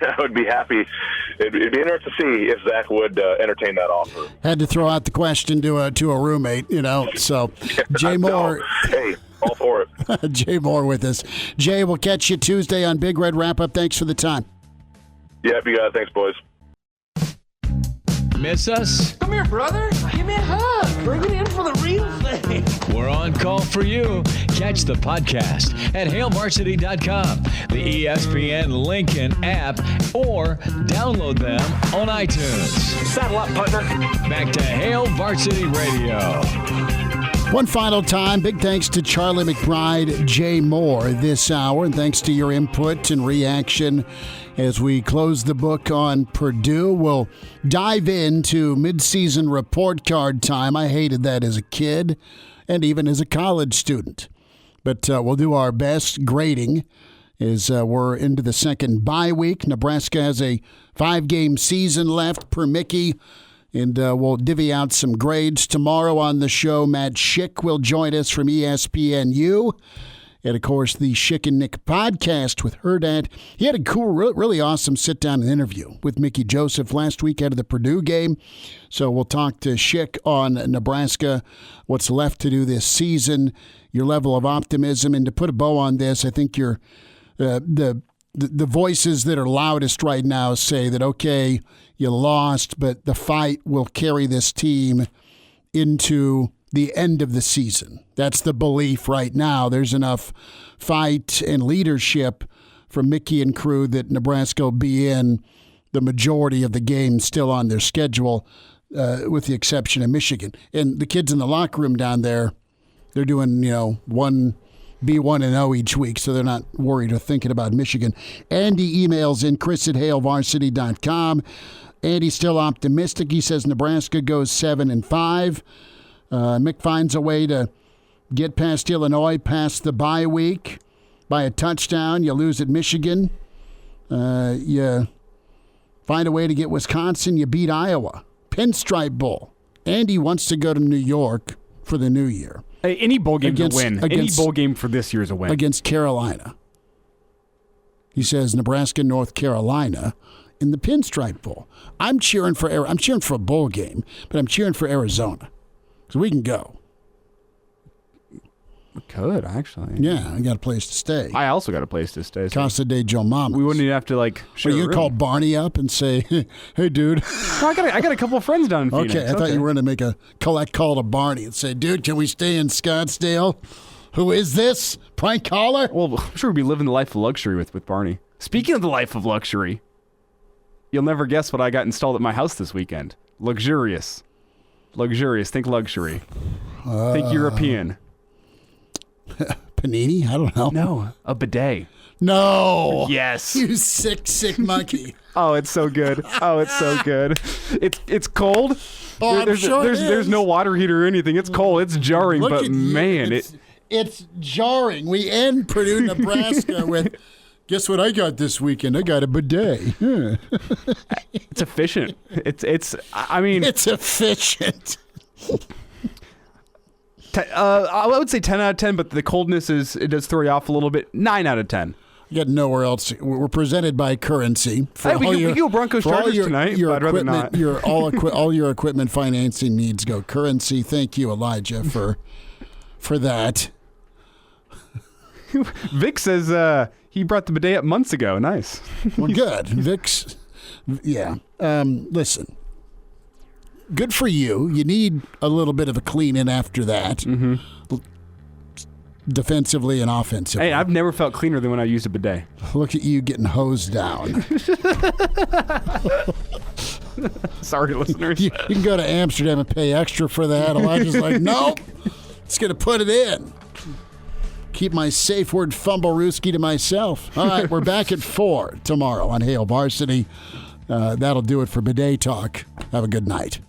I would be happy. It'd be interesting to see if Zach would entertain that offer. Had to throw out the question to a roommate, So Jay Moore. Hey, all for it. Jay Moore with us. Jay, we'll catch you Tuesday on Big Red Wrap Up. Thanks for the time. Yeah, you got it. Thanks, boys. Miss us? Come here, brother. Give me a hug. Bring it in for the real thing. We're on call for you. Catch the podcast at HailVarsity.com, the ESPN Lincoln app, or download them on iTunes. Saddle up, partner. Back to Hail Varsity Radio. One final time, big thanks to Charlie McBride, Jay Moore this hour, and thanks to your input and reaction as we close the book on Purdue. We'll dive into midseason report card time. I hated that as a kid and even as a college student. But we'll do our best grading as we're into the second bye week. Nebraska has a 5-game season left per Mickey. And we'll divvy out some grades tomorrow on the show. Matt Schick will join us from ESPNU. And, of course, the Schick and Nick podcast with Hurrdat. He had a cool, really awesome sit-down interview with Mickey Joseph last week out of the Purdue game. So we'll talk to Schick on Nebraska, what's left to do this season, your level of optimism. And to put a bow on this, I think you're the voices that are loudest right now say that, okay, you lost, but the fight will carry this team into the end of the season. That's the belief right now. There's enough fight and leadership from Mickey and crew that Nebraska will be in the majority of the games still on their schedule, with the exception of Michigan. And the kids in the locker room down there, they're doing, B1 and 0 each week, so they're not worried or thinking about Michigan. Andy emails in Chris@HailVarsity.com. Andy's still optimistic. He says Nebraska goes 7-5. Mick finds a way to get past Illinois, past the bye week by a touchdown. You lose at Michigan. You find a way to get Wisconsin. You beat Iowa. Pinstripe Bowl. Andy wants to go to New York for the new year. Hey, any bowl game's a win. Any bowl game for this year is a win. Against Carolina. He says Nebraska, North Carolina in the Pinstripe Bowl. I'm cheering for a bowl game, but I'm cheering for Arizona. So we can go. We could, actually. Yeah, I got a place to stay. I also got a place to stay. So Casa de Joe Mama. We wouldn't even have to, share you call Barney up and say, hey, dude. No, I got a couple of friends down in Phoenix. Okay, I thought you were going to make a collect call to Barney and say, dude, can we stay in Scottsdale? Who is this? Prank caller? Well, I'm sure we'd be living the life of luxury with Barney. Speaking of the life of luxury, you'll never guess what I got installed at my house this weekend. Luxurious. Think luxury. Think European. Panini? I don't know. No, a bidet. No. Yes. You sick monkey. Oh, it's so good. It's cold. Oh, there's no water heater or anything. It's cold. It's jarring, but man, It's jarring. We end Purdue, Nebraska with, guess what I got this weekend? I got a bidet. It's efficient. I mean, it's efficient. I would say 10 out of 10, but the coldness it does throw you off a little bit. 9 out of 10. You got nowhere else. We're presented by Currency. We go Broncos Chargers tonight, but I'd rather not. All your equipment financing needs go Currency. Thank you, Elijah, for that. Vic says he brought the bidet up months ago. Nice. Well, good. Vic's, yeah. Listen, good for you. You need a little bit of a clean in after that. Mm-hmm. Defensively and offensively. Hey, I've never felt cleaner than when I used a bidet. Look at you getting hosed down. Sorry, listeners. You can go to Amsterdam and pay extra for that. Elijah's like, nope, it's going to put it in. Keep my safe word fumblerooski to myself. All right, we're back at 4 tomorrow on Hail Varsity. That'll do it for Bidet Talk. Have a good night.